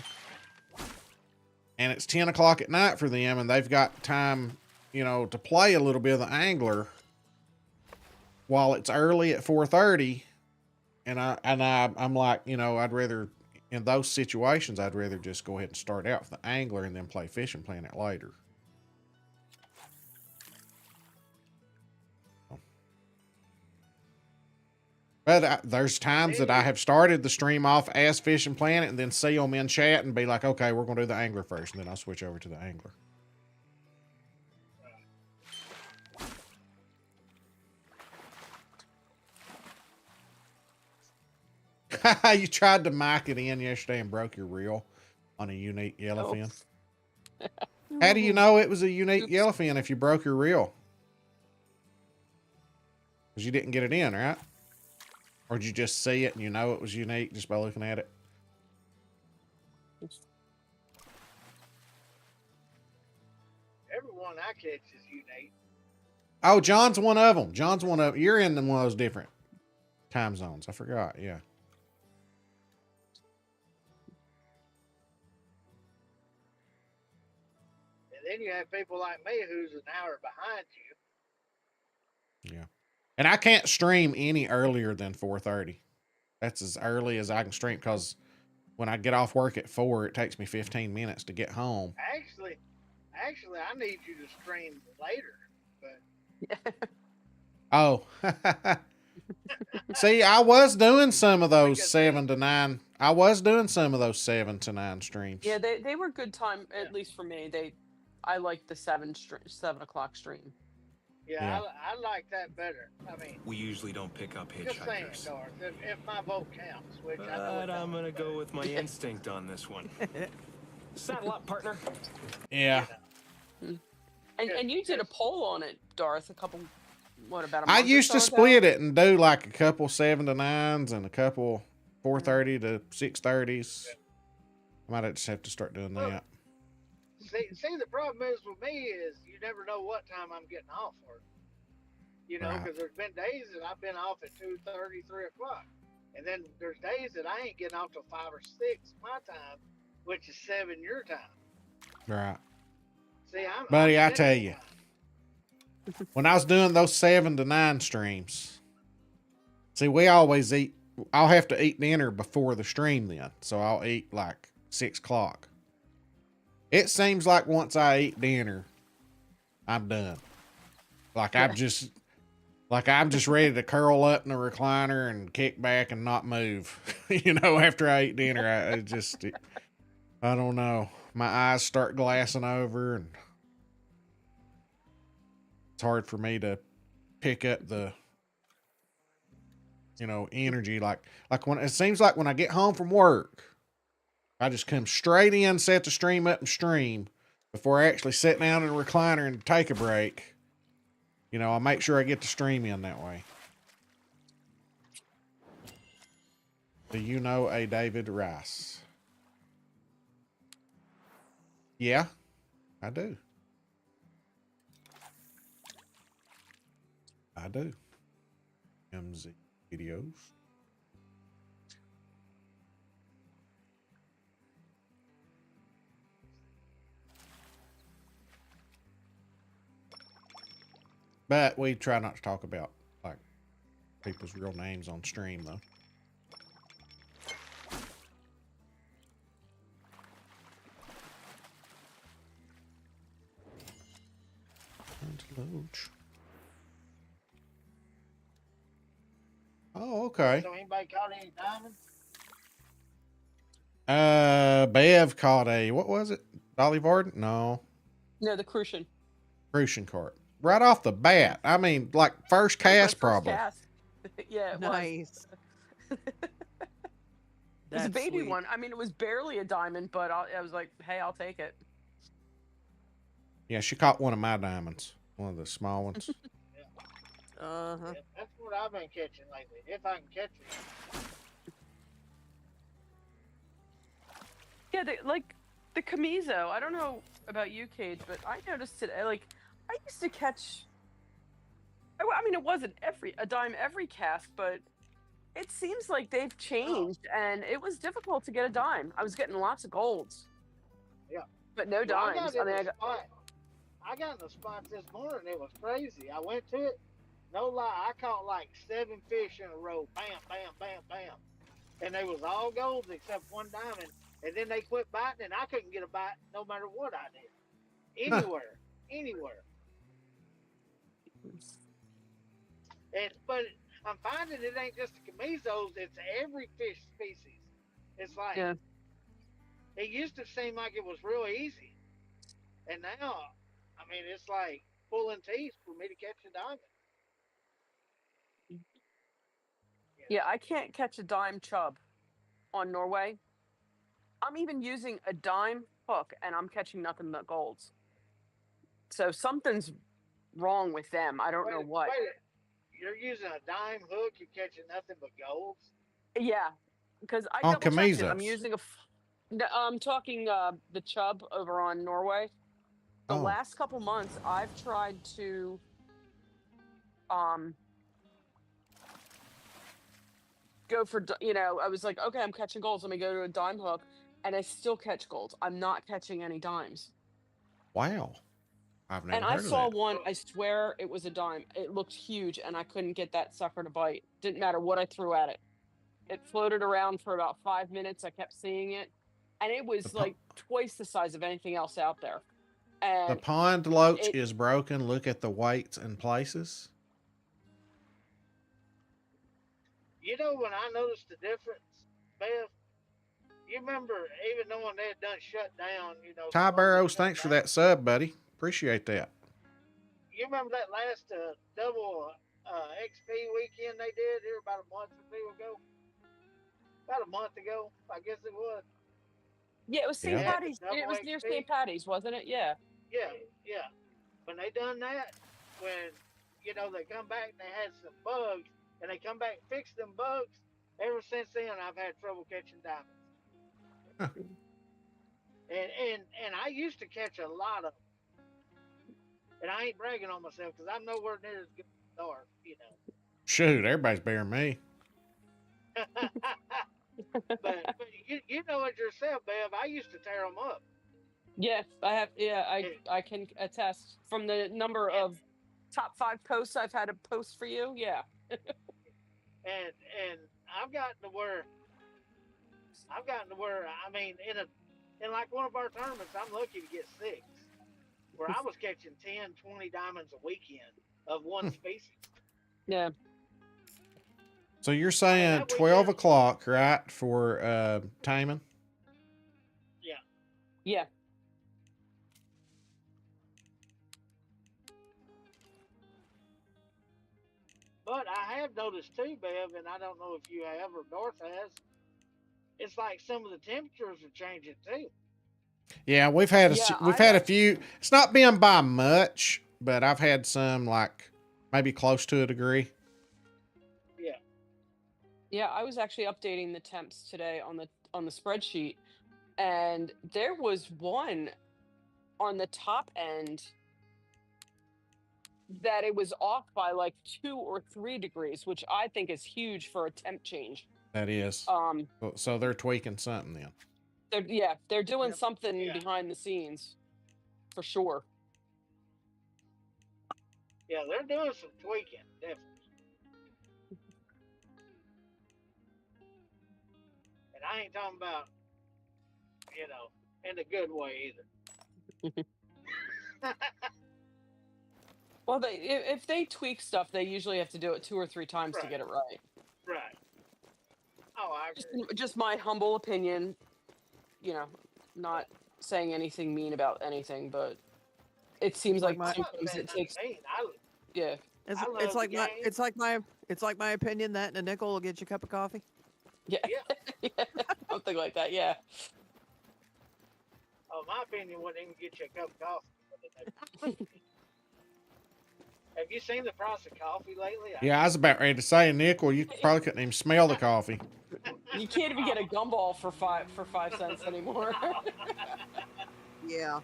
Speaker 1: and it's 10 o'clock at night for them, and they've got time, to play a little bit of the angler while it's early at 4:30, and I'm like, I'd rather in those situations I'd rather just go ahead and start out with the angler and then play Fishing Planet later. But there's times that I have started the stream off as Fishing Planet and then see them in chat and be like, okay, we're going to do the angler first, and then I'll switch over to the angler. You tried to mic it in yesterday and broke your reel on a unique yellowfin. How do you know it was a unique yellowfin if you broke your reel? Because you didn't get it in, right? Or did you just see it and you know it was unique just by looking at it?
Speaker 9: Everyone I catch is unique.
Speaker 1: Oh, John's one of them. John's one of them. You're in one of those different time zones. I forgot. Yeah.
Speaker 9: And then you have people like me who's an hour behind you.
Speaker 1: Yeah. And I can't stream any earlier than 4:30. That's as early as I can stream because when I get off work at 4, it takes me 15 minutes to get home.
Speaker 9: Actually, I need you to stream later. But
Speaker 1: Oh, See, I was doing some of those
Speaker 9: Because
Speaker 1: 7 to 9. I was doing some of those 7 to 9 streams.
Speaker 3: Yeah, they were good time, at least for me. I liked the 7 o'clock stream.
Speaker 9: Yeah, I like that better. I mean,
Speaker 8: We usually don't pick up
Speaker 9: just saying,
Speaker 8: hitchhikers.
Speaker 9: Darth, if my vote counts, which I know it
Speaker 8: But I'm
Speaker 9: don't,
Speaker 8: gonna go
Speaker 9: but,
Speaker 8: with my instinct on this one. Saddle up, partner.
Speaker 1: Yeah.
Speaker 9: you know,
Speaker 3: And you did a
Speaker 9: Yes.
Speaker 3: poll on it, Darth, about a month
Speaker 1: I
Speaker 3: or
Speaker 1: used
Speaker 3: so
Speaker 1: to
Speaker 3: ago?
Speaker 1: split it and do like a couple 7 to 9s and a couple 4:30 to 6:30s. I might just have to start doing that.
Speaker 9: see, the problem is with me is you never know what time I'm getting off work. You know,
Speaker 1: Right.
Speaker 9: because there's been days that I've been off at 2:30, 3 o'clock, and then there's days that I ain't getting off till 5 or 6 my time, which is 7 your time.
Speaker 1: Right.
Speaker 9: See, I'm
Speaker 1: Buddy, I
Speaker 9: central
Speaker 1: tell you.
Speaker 9: time.
Speaker 1: When I was doing those 7 to 9 streams, see, we always eat. I'll have to eat dinner before the stream then. So I'll eat like 6 o'clock. It seems like once I eat dinner, I'm done. Like I'm just ready to curl up in the recliner and kick back and not move. You know, after I eat dinner, I don't know. My eyes start glassing over and it's hard for me to pick up the, energy. Like when it seems like when I get home from work, I just come straight in, set the stream up and stream before I actually sit down in the recliner and take a break. I'll make sure I get the stream in that way. Do you know a David Rice? Yeah, I do. I do. MZ videos. But we try not to talk about like people's real names on stream though. Oh, okay.
Speaker 9: So anybody caught any diamonds?
Speaker 1: Bev caught what was it? Dolly Varden? No.
Speaker 3: No, the Crucian.
Speaker 1: Crucian cart. Right off the bat. I mean, like first
Speaker 3: That was my
Speaker 1: cast
Speaker 3: first
Speaker 1: probably.
Speaker 3: cast. Yeah, it was.
Speaker 7: Nice.
Speaker 3: It was a
Speaker 7: That's
Speaker 3: baby
Speaker 7: sweet.
Speaker 3: one. I mean, it was barely a diamond, but I was like, hey, I'll take it.
Speaker 1: Yeah, she caught one of my diamonds. One of the small ones.
Speaker 7: Uh-huh.
Speaker 9: Yeah, that's what I've been catching lately, if I can catch it.
Speaker 3: Yeah, the Camiso. I don't know about you, Cage, but I noticed it. I used to catch. I mean, it wasn't a dime every cast, but it seems like they've changed, and it was difficult to get a dime. I was getting lots of golds.
Speaker 9: Yeah.
Speaker 3: But no
Speaker 9: Well,
Speaker 3: dimes.
Speaker 9: I got in the spot this morning. It was crazy. I went to it. No lie, I caught like 7 fish in a row. Bam, bam, bam, bam. And they was all golds except one diamond. And then they quit biting, and I couldn't get a bite no matter what I did. Anywhere. But I'm finding it ain't just the Camizos, it's every fish species. It's like, It used to seem like it was real easy. And now, I mean, it's like pulling teeth for me to catch a diamond.
Speaker 3: Yeah, I can't catch a dime chub on Norway. I'm even using a dime hook, and I'm catching nothing but golds. So something's wrong with them. I don't know what.
Speaker 9: You're using a dime hook, you're catching nothing but golds?
Speaker 3: Yeah, because I
Speaker 1: On
Speaker 3: double-checked it. I'm
Speaker 1: Camizos.
Speaker 3: using I'm talking the chub over on Norway. The
Speaker 1: Oh.
Speaker 3: last couple months, I've tried to go for, I was like, okay, I'm catching golds. Let me go to a dime hook, and I still catch golds. I'm not catching any dimes.
Speaker 1: Wow. I've never
Speaker 3: And
Speaker 1: heard
Speaker 3: I
Speaker 1: of
Speaker 3: saw
Speaker 1: that.
Speaker 3: one, I swear it was a dime. It looked huge, and I couldn't get that sucker to bite. Didn't matter what I threw at it. It floated around for about 5 minutes. I kept seeing it, and it was like twice the size of anything else out there. And
Speaker 1: The pond loach is broken. Look at the weights and places.
Speaker 9: You know when I noticed the difference, Bev? You remember even knowing they had done shut down,
Speaker 1: Ty
Speaker 9: supposedly
Speaker 1: Barrows,
Speaker 9: shut
Speaker 1: thanks for
Speaker 9: down.
Speaker 1: that sub, buddy. Appreciate that.
Speaker 9: You remember that last double XP weekend they did here about a month or two ago? About a month ago, I guess it was.
Speaker 3: Yeah, it was
Speaker 9: They
Speaker 3: St.
Speaker 1: Yeah.
Speaker 9: had the
Speaker 3: Patty's. It
Speaker 9: double
Speaker 3: was near
Speaker 9: XP.
Speaker 3: St. Patty's, wasn't it? Yeah.
Speaker 9: Yeah, yeah. When they done that, when they come back and they had some bugs, and they come back and fix them bugs. Ever since then, I've had trouble catching diamonds.
Speaker 1: Huh.
Speaker 9: And I used to catch a lot of them, and I ain't bragging on myself because I'm nowhere near as good as Darth.
Speaker 1: Shoot, everybody's bearing me.
Speaker 9: but you know it yourself, Bev. I used to tear them up.
Speaker 3: Yes, I have. Yeah,
Speaker 9: And,
Speaker 3: I can attest from the number
Speaker 9: and
Speaker 3: of top 5 posts I've had to post for you. Yeah.
Speaker 9: and I've gotten to where I mean in like one of our tournaments I'm lucky to get 6 where I was catching 10, 20 diamonds a weekend of one species.
Speaker 3: Yeah.
Speaker 1: So you're saying
Speaker 9: that
Speaker 1: 12
Speaker 9: weekend,
Speaker 1: o'clock, right, for timing?
Speaker 9: yeah.
Speaker 3: Yeah.
Speaker 9: But I have noticed too, Bev, and I don't know if you have or Darth has. It's like some of the temperatures are changing too.
Speaker 1: Yeah, we've had
Speaker 3: Yeah,
Speaker 1: we've
Speaker 3: I
Speaker 1: had a few. It's not been by much, but I've had some like maybe close to a degree.
Speaker 9: Yeah.
Speaker 3: Yeah, I was actually updating the temps today on the spreadsheet, and there was one on the top end that it was off by like 2 or 3 degrees, which I think is huge for a temp change.
Speaker 1: That is.
Speaker 3: Um,
Speaker 1: So they're tweaking something then.
Speaker 3: they're doing
Speaker 7: Yep.
Speaker 3: something
Speaker 9: Yeah.
Speaker 3: behind the scenes for sure.
Speaker 9: Yeah, they're doing some tweaking, definitely. And I ain't talking about, in a good way either.
Speaker 3: Well, if they tweak stuff, they usually have to do it 2 or 3 times to
Speaker 9: Right.
Speaker 3: get it right.
Speaker 9: Right. Oh, I agree.
Speaker 3: Just my humble opinion, not saying anything mean about anything, but it seems
Speaker 7: Like
Speaker 3: like
Speaker 7: my-
Speaker 9: I'm not
Speaker 3: sometimes
Speaker 9: saying
Speaker 3: it
Speaker 9: nothing
Speaker 3: takes.
Speaker 9: mean.
Speaker 3: Yeah.
Speaker 7: It's,
Speaker 9: I love
Speaker 7: it's
Speaker 9: the
Speaker 7: like my
Speaker 9: game.
Speaker 7: it's like my opinion that and a nickel will get you a cup of coffee.
Speaker 3: Yeah.
Speaker 9: Yeah.
Speaker 3: Yeah. Something like that. Yeah.
Speaker 9: Oh, my opinion wouldn't even get you a cup of coffee. Have you seen the price of coffee lately?
Speaker 1: Yeah, I was about ready to say, Nickel, you probably couldn't even smell the coffee.
Speaker 3: You can't even get a gumball for 5 cents anymore.
Speaker 7: Yeah.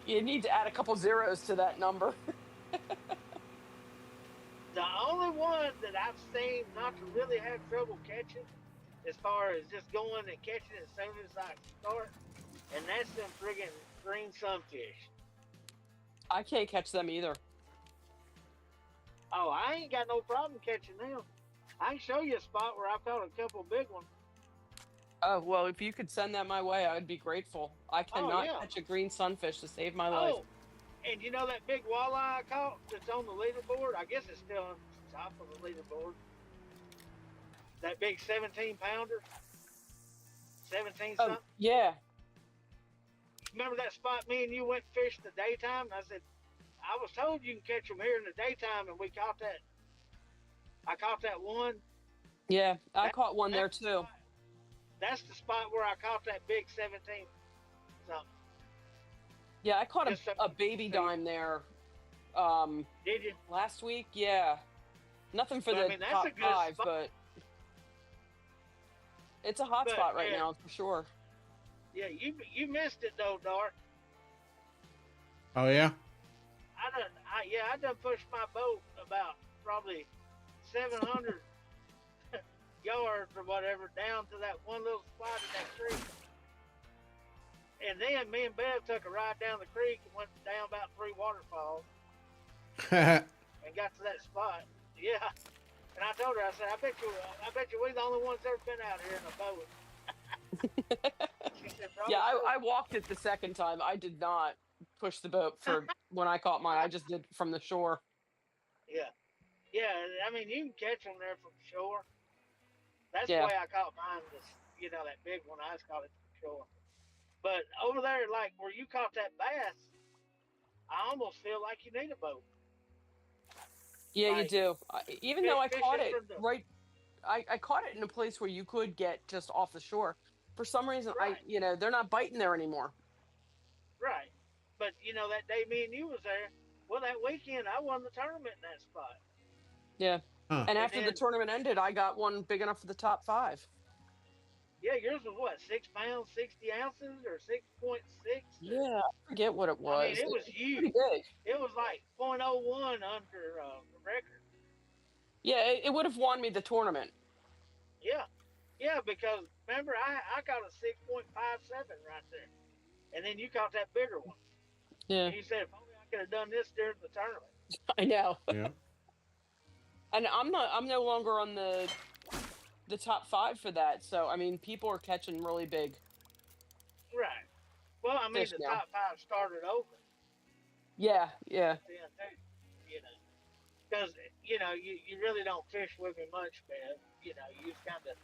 Speaker 3: You need to add a couple zeros to that number.
Speaker 9: The only one that I've seen not to really have trouble catching, as far as just going and catching as soon as I start, and that's them friggin' green sunfish.
Speaker 3: I can't catch them either.
Speaker 9: Oh, I ain't got no problem catching them. I can show you a spot where I caught a couple big ones.
Speaker 3: Oh, well, if you could send that my way, I would be grateful. I cannot
Speaker 9: yeah.
Speaker 3: catch a green sunfish to save my life.
Speaker 9: Oh, and you know that big walleye I caught that's on the leaderboard? I guess it's still on the top of the leaderboard. That big 17-pounder? 17
Speaker 3: Oh,
Speaker 9: something?
Speaker 3: yeah.
Speaker 9: Remember that spot me and you went fish in the daytime? And I said, I was told you can catch them here in the daytime, and we caught that. I caught that one.
Speaker 3: Yeah, I
Speaker 9: That-
Speaker 3: caught one there
Speaker 9: that's the
Speaker 3: too.
Speaker 9: spot- That's the spot where I caught that big 17 something.
Speaker 3: Yeah, I caught
Speaker 9: Just
Speaker 3: a baby
Speaker 9: so-
Speaker 3: dime there
Speaker 9: Did you?
Speaker 3: last week. Yeah. Nothing for
Speaker 9: But, I
Speaker 3: the
Speaker 9: mean, that's
Speaker 3: top
Speaker 9: a good
Speaker 3: 5,
Speaker 9: spot.
Speaker 3: but it's a hot
Speaker 9: But,
Speaker 3: spot right
Speaker 9: yeah.
Speaker 3: now for sure.
Speaker 9: Yeah, you missed it though, Darth.
Speaker 1: Oh yeah.
Speaker 9: I done pushed my boat about probably 700 yards or whatever down to that one little spot in that creek. And then me and Bev took a ride down the creek and went down about 3 waterfalls and got to that spot. Yeah. And I told her, I said, I bet you we're the only ones ever been out here in a boat. She said,
Speaker 3: Yeah,
Speaker 9: "Probably so."
Speaker 3: I walked it the second time. I did not push the boat for when I caught mine. I just did from the shore.
Speaker 9: Yeah. Yeah, I mean, you can catch them there from shore. That's the
Speaker 3: Yeah.
Speaker 9: way I caught mine. This, that big one, I just caught it from shore. But over there, like where you caught that bass, I almost feel like you need a boat.
Speaker 3: Yeah, you
Speaker 9: Like
Speaker 3: do. Even though I caught
Speaker 9: fishing
Speaker 3: it
Speaker 9: from the
Speaker 3: right, I caught it in a place where you could get just off the shore. For some reason,
Speaker 9: right,
Speaker 3: they're not biting there anymore.
Speaker 9: right. But that day me and you was there. Well, that weekend I won the tournament in that spot.
Speaker 3: Yeah.
Speaker 1: Huh.
Speaker 3: And
Speaker 9: And
Speaker 3: after the
Speaker 9: then
Speaker 3: tournament ended, I got one big enough for the top 5.
Speaker 9: yeah, yours was what, 6 pounds, 60 ounces, or 6.6, or
Speaker 3: Yeah, I forget what it
Speaker 9: I mean,
Speaker 3: was.
Speaker 9: it
Speaker 3: It
Speaker 9: was
Speaker 3: was pretty
Speaker 9: huge.
Speaker 3: big.
Speaker 9: It was like .01 under the record.
Speaker 3: Yeah, it would have won me the tournament.
Speaker 9: Yeah, yeah, because remember I got a 6.57 right there, and then you caught that bigger one,
Speaker 3: Yeah,
Speaker 9: and you said if only I could have done this during the tournament.
Speaker 3: I know.
Speaker 1: Yeah.
Speaker 3: And I'm no longer on the top 5 for that. So I mean, people are catching really big
Speaker 9: Right. Well, I mean
Speaker 3: fish
Speaker 9: the
Speaker 3: now.
Speaker 9: top 5 started over
Speaker 3: Yeah, yeah.
Speaker 9: then too, you know, because you really don't fish with me much, man. You just kind of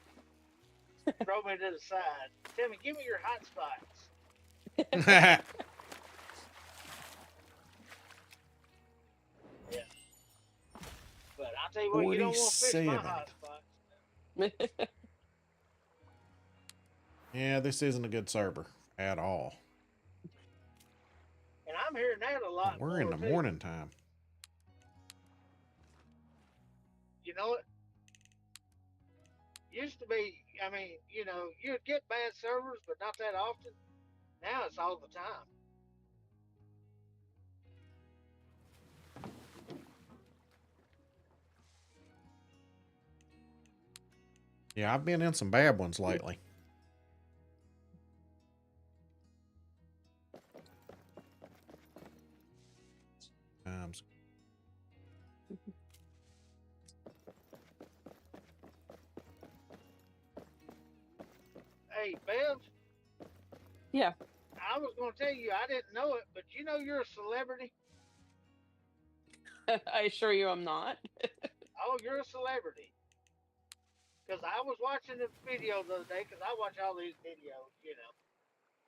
Speaker 9: throw me to the side. Tell me, give me your hot spots. Yeah. But I'll tell you what, you don't want to fish my
Speaker 1: 47.
Speaker 9: hot spots.
Speaker 1: Yeah, this isn't a good server at all.
Speaker 9: And I'm hearing that a lot
Speaker 1: We're in
Speaker 9: more
Speaker 1: the
Speaker 9: too.
Speaker 1: morning time.
Speaker 9: You know what? Used to be, I mean, you'd get bad servers, but not that often. Now it's all the time.
Speaker 1: Yeah, I've been in some bad ones lately. Times.
Speaker 9: Hey, Bev,
Speaker 3: Yeah.
Speaker 9: I was going to tell you, I didn't know it, but you're a celebrity.
Speaker 3: I assure you, I'm not.
Speaker 9: Oh, you're a celebrity. Because I was watching the video the other day, because I watch all these videos.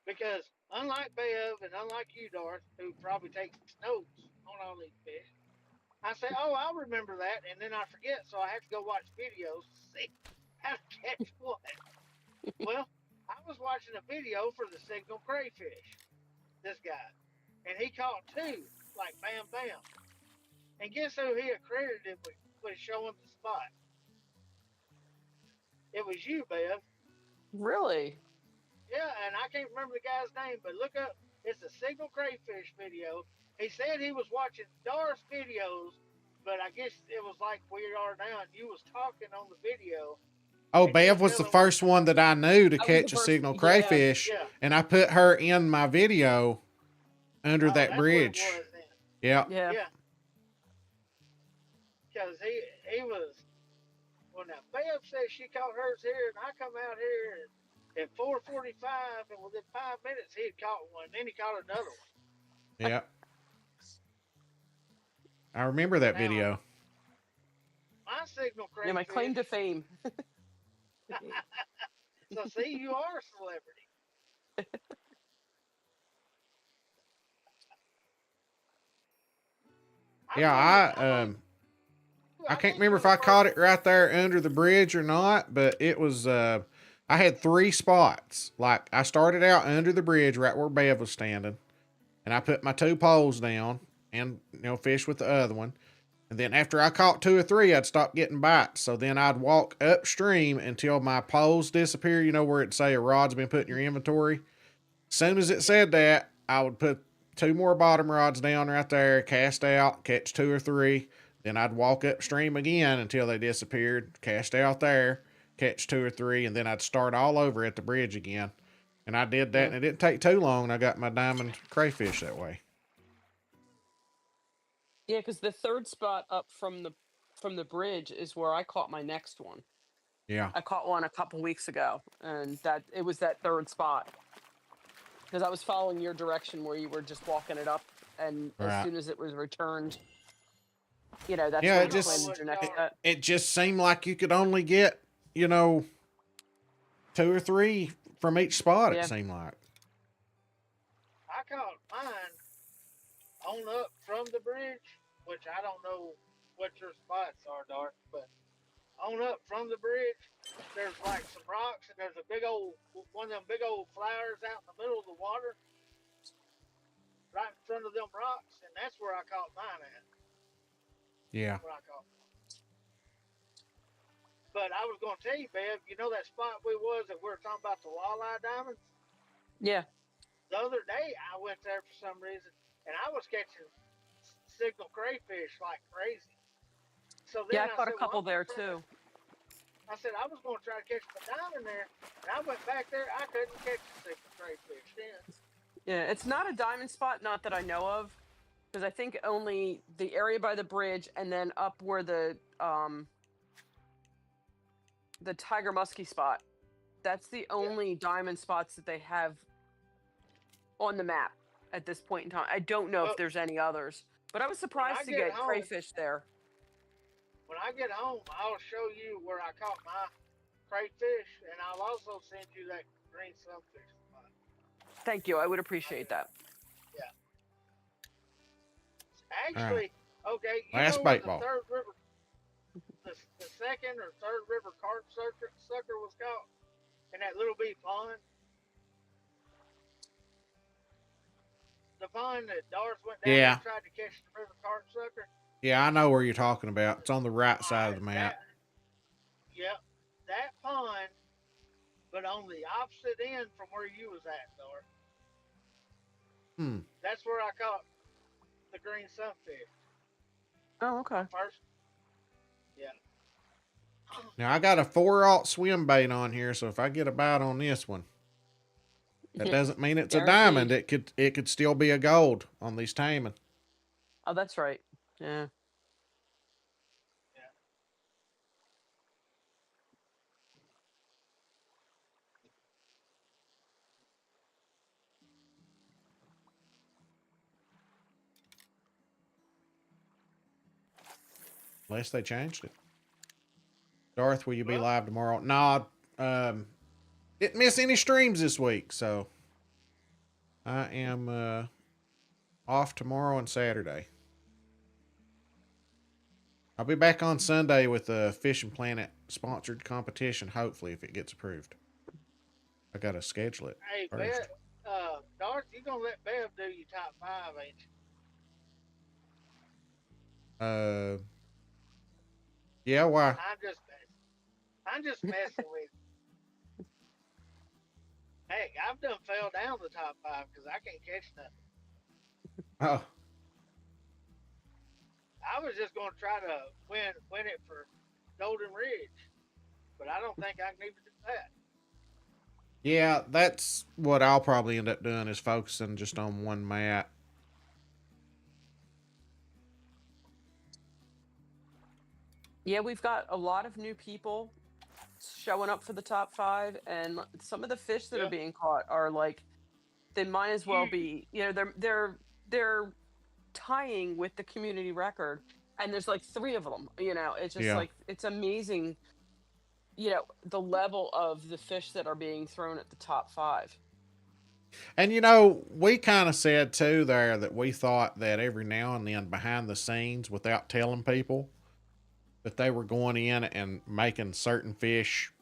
Speaker 9: Because unlike Bev and unlike you, Darth, who probably takes notes on all these fish, I say, oh, I'll remember that, and then I forget, so I have to go watch videos to see how to catch what. Well, I was watching a video for the signal crayfish, this guy, and he caught 2, like bam, bam. And guess who he accredited with showing the spot? It was you, Bev.
Speaker 3: Really?
Speaker 9: Yeah, and I can't remember the guy's name, but look up. It's a signal crayfish video. He said he was watching Darth's videos, but I guess it was like we are now, and you was talking on the video.
Speaker 1: Oh,
Speaker 9: And you
Speaker 1: Bev was the
Speaker 9: telling
Speaker 1: first one that I knew to
Speaker 3: I was the
Speaker 1: catch a
Speaker 3: first.
Speaker 1: signal
Speaker 3: Yeah.
Speaker 1: crayfish,
Speaker 9: Yeah.
Speaker 1: and I put her in my video under
Speaker 9: Oh,
Speaker 1: that
Speaker 9: that's
Speaker 1: bridge.
Speaker 9: what it was then.
Speaker 1: Yeah.
Speaker 3: Yeah.
Speaker 9: Yeah. Because he was, well, now, Bev says she caught hers here, and I come out here at 4:45, and within 5 minutes, he had caught one. Then he caught another one.
Speaker 1: Yeah. I remember that
Speaker 9: Now,
Speaker 1: video.
Speaker 9: my signal crayfish.
Speaker 3: Yeah, my claim to fame.
Speaker 9: So, see, you are a celebrity.
Speaker 1: Yeah, I can't remember if I caught it right there under the bridge or not, but it was I had 3 spots. Like I started out under the bridge right where Bev was standing, and I put my 2 poles down and fish with the other one. And then after I caught 2 or 3, I'd stop getting bites. So then I'd walk upstream until my poles disappear, where it'd say a rod's been put in your inventory. As soon as it said that, I would put 2 more bottom rods down right there, cast out, catch 2 or 3. Then I'd walk upstream again until they disappeared, cast out there, catch 2 or 3, and then I'd start all over at the bridge again. And I did that, and it didn't take too long. I got my diamond crayfish that way.
Speaker 3: Yeah, because the third spot up from the bridge is where I caught my next one.
Speaker 1: Yeah.
Speaker 3: I caught one a couple weeks ago, and it was that third spot because I was following your direction where you were just walking it up, and as
Speaker 1: Right.
Speaker 3: soon as it was returned, You know, that's
Speaker 1: Yeah,
Speaker 3: where
Speaker 1: it
Speaker 3: you're
Speaker 1: just-
Speaker 3: planning your next cut.
Speaker 1: It just seemed like you could only get, 2 or 3 from each spot,
Speaker 3: Yeah.
Speaker 1: it seemed like.
Speaker 9: I caught mine on up from the bridge, which I don't know what your spots are, Darth, but on up from the bridge, there's like some rocks and there's a big old one of them big old flowers out in the middle of the water, right in front of them rocks, and that's where I caught mine at.
Speaker 1: Yeah.
Speaker 9: Where I caught mine. But I was gonna tell you, Bev, you know that spot we was that we were talking about the walleye diamonds?
Speaker 3: Yeah.
Speaker 9: The other day I went there for some reason and I was catching signal crayfish like crazy. So then
Speaker 3: Yeah, I caught a
Speaker 9: said,
Speaker 3: couple
Speaker 9: I'm gonna
Speaker 3: there
Speaker 9: try
Speaker 3: too.
Speaker 9: I said I was going to try to catch my diamond there, and I went back there. I couldn't catch a signal crayfish then.
Speaker 3: Yeah, it's not a diamond spot, not that I know of, because I think only the area by the bridge and then up where the tiger muskie spot. That's the only diamond spots that they have on the map at this point in time. I don't know if there's any others, but I was surprised to get crayfish there.
Speaker 9: When I get home, I'll show you where I caught my crayfish, and I'll also send you that green sunfish spot.
Speaker 3: Thank you. I would appreciate that.
Speaker 9: Yeah. Actually, okay, you
Speaker 1: Last
Speaker 9: know
Speaker 1: bait
Speaker 9: where
Speaker 1: ball.
Speaker 9: the third river, the second or third river carp sucker was caught in that little bitty pond? The pond that Darth went down
Speaker 1: Yeah.
Speaker 9: and tried to catch the river carp sucker?
Speaker 1: Yeah, I know where you're talking about. It's on the right side of the map.
Speaker 9: Yep, that pond, but on the opposite end from where you was at, Darth.
Speaker 1: Hmm.
Speaker 9: That's where I caught the green sunfish.
Speaker 3: Oh, okay.
Speaker 9: First, yeah.
Speaker 1: Now I got a 4/0 swim bait on here, so if I get a bite on this one, that doesn't mean it's a diamond. It could still be a gold on these taming.
Speaker 3: Oh, that's right. Yeah.
Speaker 1: Unless they changed it. Darth, will you be live tomorrow? No, didn't miss any streams this week, so I am off tomorrow and Saturday. I'll be back on Sunday with a Fishing Planet sponsored competition, hopefully, if it gets approved. I gotta schedule it
Speaker 9: Hey,
Speaker 1: first.
Speaker 9: Darth, you gonna let Bev do your top 5, ain't you?
Speaker 1: Yeah, why?
Speaker 9: I'm just messing with you. Hey, I've done fell down the top 5 because I can't catch nothing.
Speaker 1: Oh,
Speaker 9: I was just gonna try to win it for Golden Ridge, but I don't think I can even do that.
Speaker 1: yeah, that's what I'll probably end up doing is focusing just on one mat.
Speaker 3: Yeah, we've got a lot of new people showing up for the top 5, and some of the fish that are being caught are like they might as well be. You know, they're tying with the community record, and there's like 3 of them. You know, it's just like it's amazing. You know, the level of the fish that are being thrown at the top 5.
Speaker 1: And we kind of said too there that we thought that every now and then behind the scenes, without telling people, that they were going in and making certain fish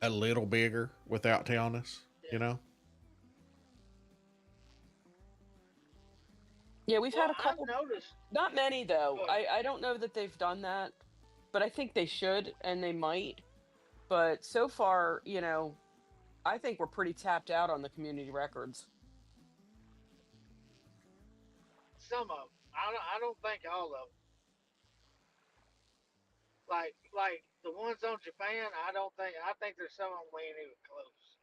Speaker 1: a little bigger without telling us,
Speaker 3: Yeah, we've had a couple.
Speaker 9: I've noticed.
Speaker 3: Not many though. I don't know that they've done that, but I think they should and they might. But so far, I think we're pretty tapped out on the community records.
Speaker 9: Some of them. I don't think all of them. Like the ones on Japan, I think there's some of them we ain't even close.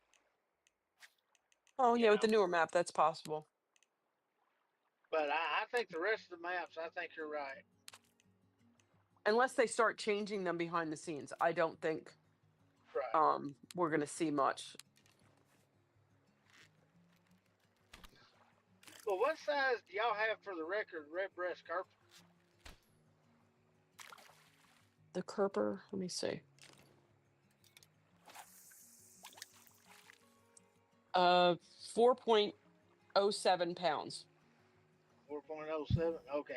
Speaker 3: Oh yeah, with the newer map, that's possible.
Speaker 9: But I think the rest of the maps, I think you're right.
Speaker 3: Unless they start changing them behind the scenes, I don't think we're gonna see much.
Speaker 9: Well, what size do y'all have for the record red breast carp?
Speaker 3: the Kerper. Let me see. 4.07 pounds.
Speaker 9: 4.07. Okay.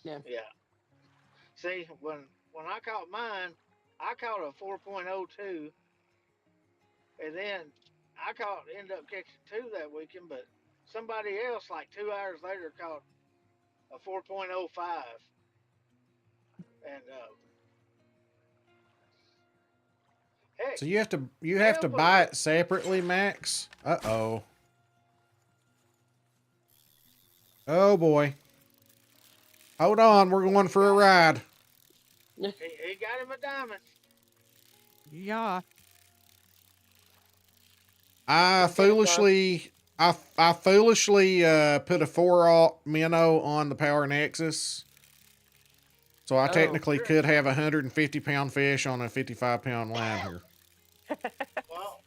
Speaker 3: Yeah.
Speaker 9: Yeah. See, when I caught mine, I caught a 4.02, and then ended up catching two that weekend. But somebody else, like 2 hours later, caught a 4.05, and heck,
Speaker 1: So you have to buy it separately, Max? Uh-oh. Oh boy. Hold on, we're going for a ride.
Speaker 9: he got him a diamond.
Speaker 7: Yeah.
Speaker 1: I
Speaker 3: Let's get him,
Speaker 1: foolishly put a 4-aught minnow on the Power Nexus. So I technically
Speaker 9: sure.
Speaker 1: could have a 150-pound fish on a 55-pound line here.
Speaker 9: Well,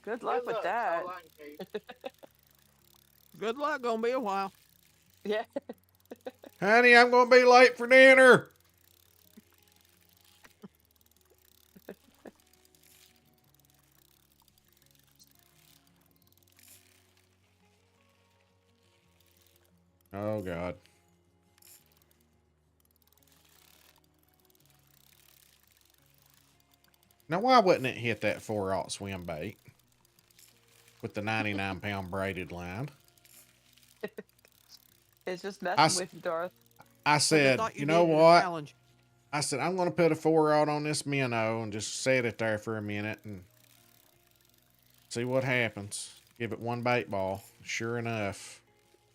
Speaker 3: Good luck with
Speaker 9: that's
Speaker 3: that.
Speaker 9: all I can tell you.
Speaker 7: Good luck. Gonna be a while.
Speaker 3: Yeah.
Speaker 1: Honey, I'm going to be late for dinner. Oh, God. Now, why wouldn't it hit that 4-aught swim bait with the 99-pound braided line?
Speaker 3: It's just messing with you, Darth.
Speaker 1: I
Speaker 7: They
Speaker 1: said,
Speaker 7: thought
Speaker 1: you know
Speaker 7: needed a
Speaker 1: what?
Speaker 7: challenge.
Speaker 1: I said, I'm going to put a 4-aught on this minnow and just set it there for a minute and see what happens. Give it one bait ball. Sure enough.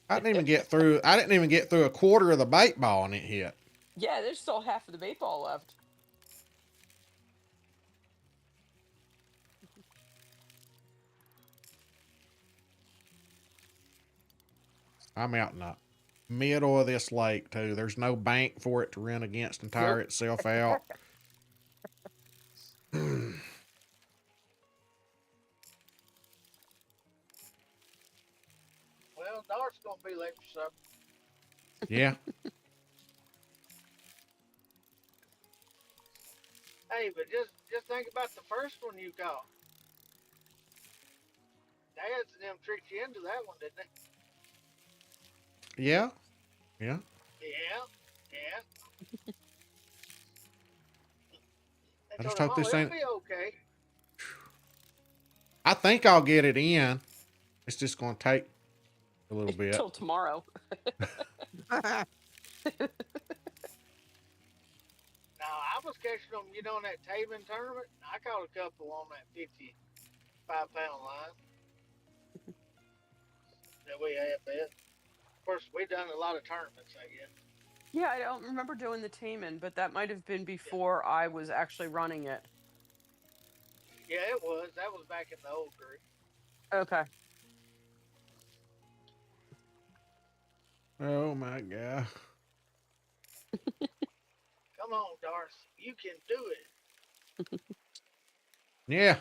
Speaker 1: I didn't even get through a quarter of the bait ball and it hit.
Speaker 3: Yeah, there's still half of the bait ball left.
Speaker 1: I'm out in the middle of this lake too. There's no bank for it to run against and tire itself out.
Speaker 9: Well, Darth's gonna be late for supper.
Speaker 1: Yeah.
Speaker 9: Hey, but just think about the first one you caught. Dads and them tricked you into that one, didn't they?
Speaker 1: Yeah. Yeah.
Speaker 9: Yeah.
Speaker 1: I just hope this
Speaker 9: it'll
Speaker 1: ain't.
Speaker 9: be okay.
Speaker 1: I think I'll get it in. It's just going to take a little bit.
Speaker 3: Till tomorrow.
Speaker 9: Now, I was catching them, in that Taven tournament. I caught a couple on that 55-pound line that we had bet. Of course, we done a lot of tournaments, I guess.
Speaker 3: Yeah, I don't remember doing the Taman, but that might have been before I was actually running it.
Speaker 9: Yeah, it was. That was back in the old group.
Speaker 3: Okay.
Speaker 1: Oh my God.
Speaker 9: Come on, Darth. You can do it.
Speaker 1: Yeah.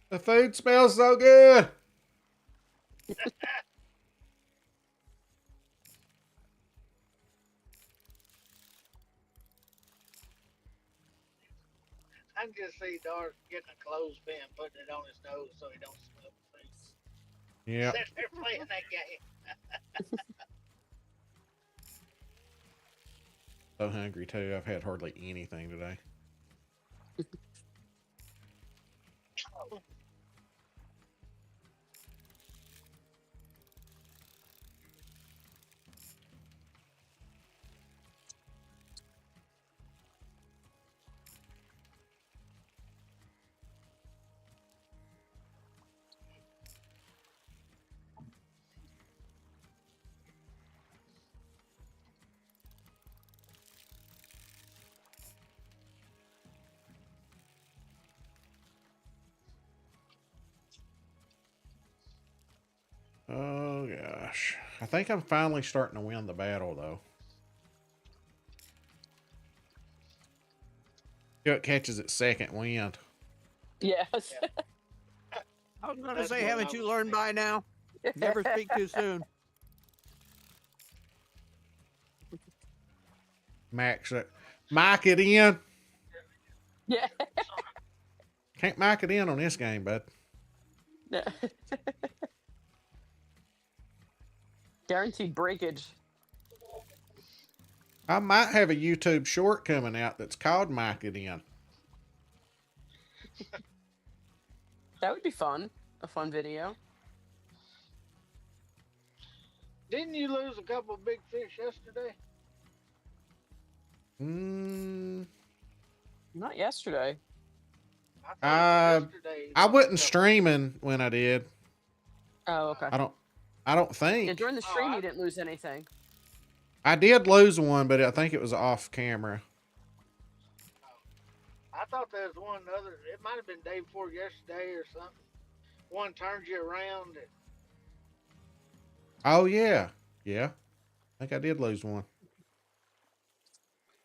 Speaker 1: The food smells so good.
Speaker 9: I can just see Darth getting a clothespin, putting it on his nose so he don't smell the food.
Speaker 1: Yeah.
Speaker 9: Sitting there playing that game.
Speaker 1: So hungry too. I've had hardly anything today. Oh gosh. I think I'm finally starting to win the battle though. It catches its second wind.
Speaker 3: Yes.
Speaker 9: Yeah.
Speaker 7: I was gonna
Speaker 9: That's
Speaker 7: say,
Speaker 9: what
Speaker 7: haven't
Speaker 9: I
Speaker 7: you
Speaker 9: was
Speaker 7: learned by now? Never speak too soon.
Speaker 1: Max it. Mic it in.
Speaker 3: Yeah.
Speaker 1: Can't mic it in on this game, bud.
Speaker 3: Guaranteed breakage.
Speaker 1: I might have a YouTube short coming out that's called Mic It In.
Speaker 3: That would be fun. A fun video.
Speaker 9: Didn't you lose a couple of big fish yesterday?
Speaker 3: Not yesterday.
Speaker 9: I thought yesterday.
Speaker 1: I wasn't streaming when I did.
Speaker 3: Oh, okay.
Speaker 1: I don't think.
Speaker 3: Yeah, during the stream, you didn't lose anything.
Speaker 1: I did lose one, but I think it was off camera.
Speaker 9: I thought there was one other. It might have been day before yesterday or something. One turns you around. And,
Speaker 1: Oh yeah, yeah. I think I did lose one.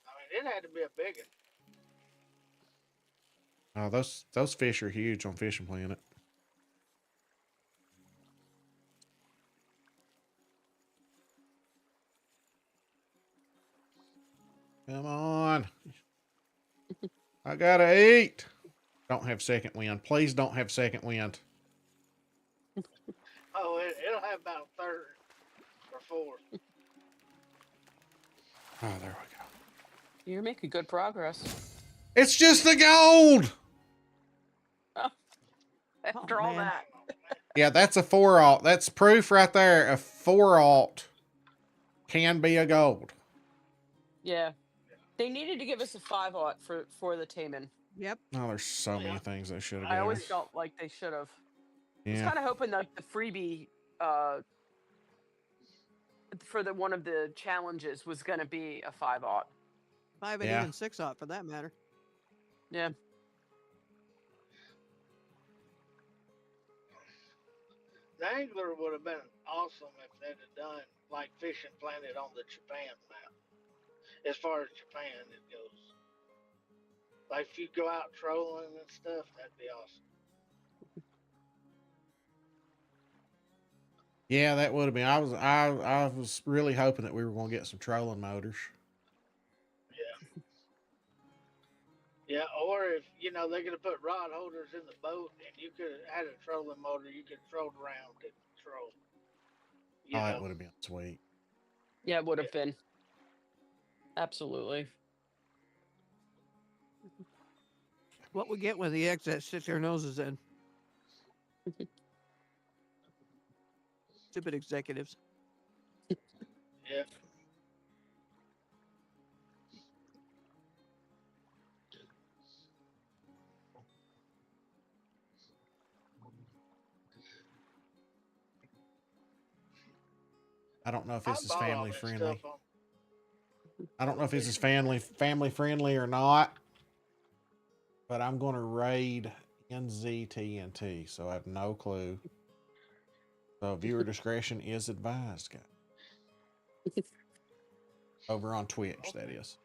Speaker 9: I mean, it had to be a big one.
Speaker 1: Oh, those fish are huge on Fishing Planet. Come on. I gotta eat. Don't have second wind. Please don't have second wind.
Speaker 9: Oh, it'll have about a third or fourth.
Speaker 1: Oh, there we go.
Speaker 3: You're making good progress.
Speaker 1: It's just the gold.
Speaker 3: After all
Speaker 7: man.
Speaker 3: that.
Speaker 1: Yeah, that's a 4-alt. That's proof right there. A 4-alt can be a gold.
Speaker 3: Yeah. They needed to give us a 5-aught for the Taman.
Speaker 7: Yep.
Speaker 1: Oh, there's so many things they should have
Speaker 3: I
Speaker 1: given.
Speaker 3: always felt like they should have. I was
Speaker 1: Yeah.
Speaker 3: kind of hoping that the freebie for the one of the challenges was going to be a 5-aught.
Speaker 7: 5 and
Speaker 1: Yeah.
Speaker 7: even 6-aught for that matter.
Speaker 3: Yeah.
Speaker 9: The angler would have been awesome if they'd have done like Fishing Planet on the Japan map. As far as Japan it goes. Like if you go out trolling and stuff, that'd be awesome.
Speaker 1: Yeah, that would have been. I was really hoping that we were going to get some trolling motors.
Speaker 9: Yeah, or if they're gonna put rod holders in the boat, and you could have had a trolling motor, you could troll around and troll.
Speaker 1: Oh, that would have been sweet.
Speaker 3: Yeah, it would have been. Absolutely.
Speaker 7: What we get when the eggs that stick their noses in. Stupid executives.
Speaker 9: Yeah.
Speaker 1: I don't know if
Speaker 9: I
Speaker 1: this is
Speaker 9: bought all
Speaker 1: family
Speaker 9: that
Speaker 1: friendly.
Speaker 9: stuff
Speaker 1: I don't know if this is family friendly or not. But I'm going to raid NZTNT, so I have no clue. So viewer discretion is advised, guys. Over on Twitch, that is.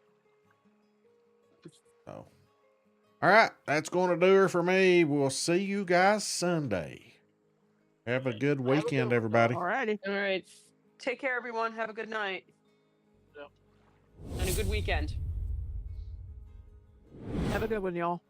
Speaker 1: So, all right, that's going to do her for me. We'll see you guys Sunday. Have a good weekend, everybody.
Speaker 7: Alrighty.
Speaker 3: All right. Take care, everyone. Have a good night.
Speaker 9: Yep.
Speaker 3: And a good weekend.
Speaker 7: Have a good one, y'all.